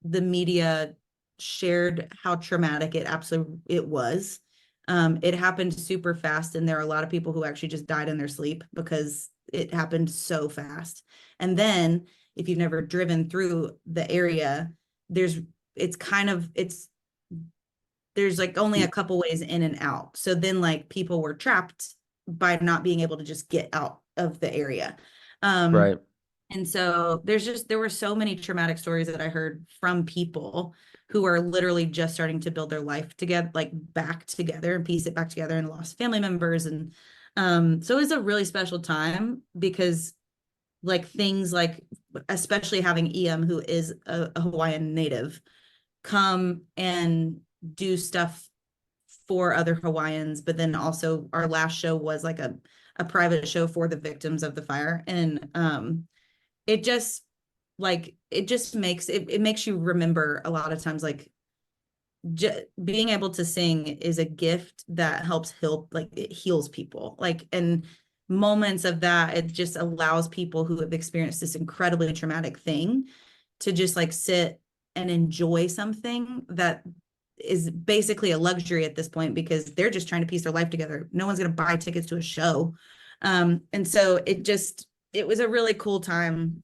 the media shared how traumatic it was. It happened super fast, and there are a lot of people who actually just died in their sleep because it happened so fast. And then, if you've never driven through the area, there's it's kind of it's there's like only a couple ways in and out. So then like people were trapped by not being able to just get out of the area. Um, Right. and so there were so many traumatic stories that I heard from people who are literally just starting to build their life together, like back together and piece it back together and lost family members. And so it was a really special time because like things like, especially having Em, who is a Hawaiian native, come and do stuff for other Hawaiians. But then also our last show was like a private show for the victims of the fire. And it just it just makes it makes you remember a lot of times like being able to sing is a gift that helps heal, like it heals people, like, and moments of that, it just allows people who have experienced this incredibly traumatic thing to just like sit and enjoy something that is basically a luxury at this point because they're just trying to piece their life together. No one's going to buy tickets to a show. And so it was a really cool time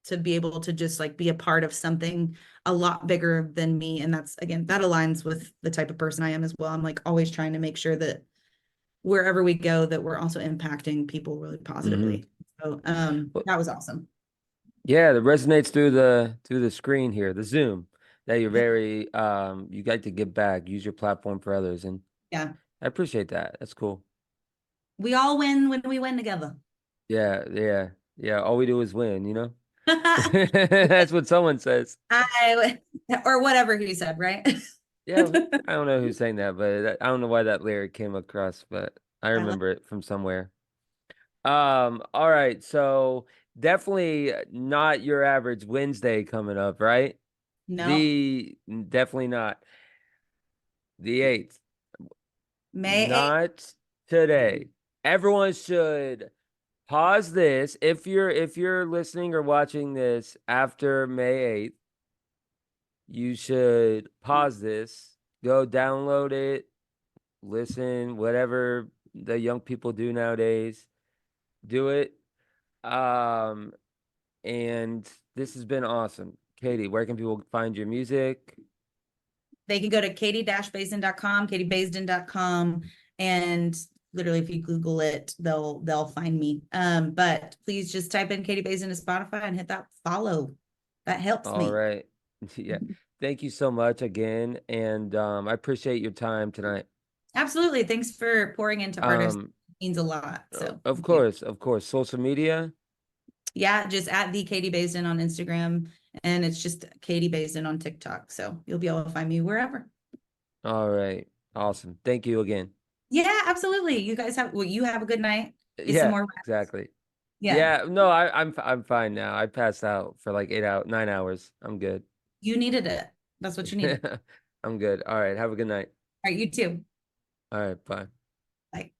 to be able to just like be a part of something a lot bigger than me. And that's, again, that aligns with the type of person I am as well. I'm like always trying to make sure that wherever we go, that we're also impacting people really Hmm. positively. So Well, that was awesome. yeah, that resonates through the screen here, the Zoom, that you're Yeah. very you like to give back, use your platform for others, and Yeah. I appreciate that. That's cool. We all win when we win together. Yeah, yeah, yeah. All we do is win, you know? That's what someone says. I or whatever he said, right? Yeah, I don't know who's saying that, but I don't know why that lyric came across, but I I like remember it from somewhere. All right, so definitely not your average Wednesday coming up, right? no. The definitely not the 8th. May 8th. Not today. Everyone should pause this. If you're listening or watching this after May 8th, you should pause this, go download it, listen, whatever the young people do nowadays, do it. Um, and this has been awesome. Katie, where can people find your music? They can go to katie-basden.com, katiebasden.com, and literally if you Google it, they'll find me. But please just type in Katie Basden to Spotify and hit that follow. That helps All me. right. Yeah. Thank you so much again. And I appreciate your time tonight. Absolutely. Thanks for pouring into artists. Um, It means a lot. So of thank you. course, of course. Social media. Yeah, just at the Katie Basden on Instagram. And it's just Katie Basden on TikTok. So you'll be able to find me wherever. All right. Awesome. Thank you again. Yeah, absolutely. You guys have, well, you have a good night. Get some Yeah, more rest. exactly. Yeah. Yeah, no, I'm fine now. I passed out for like 8 hours, 9 hours. I'm good. You needed it. That's what you needed. I'm good. All right. Have a good night. All right, you too. All right. Bye. Bye.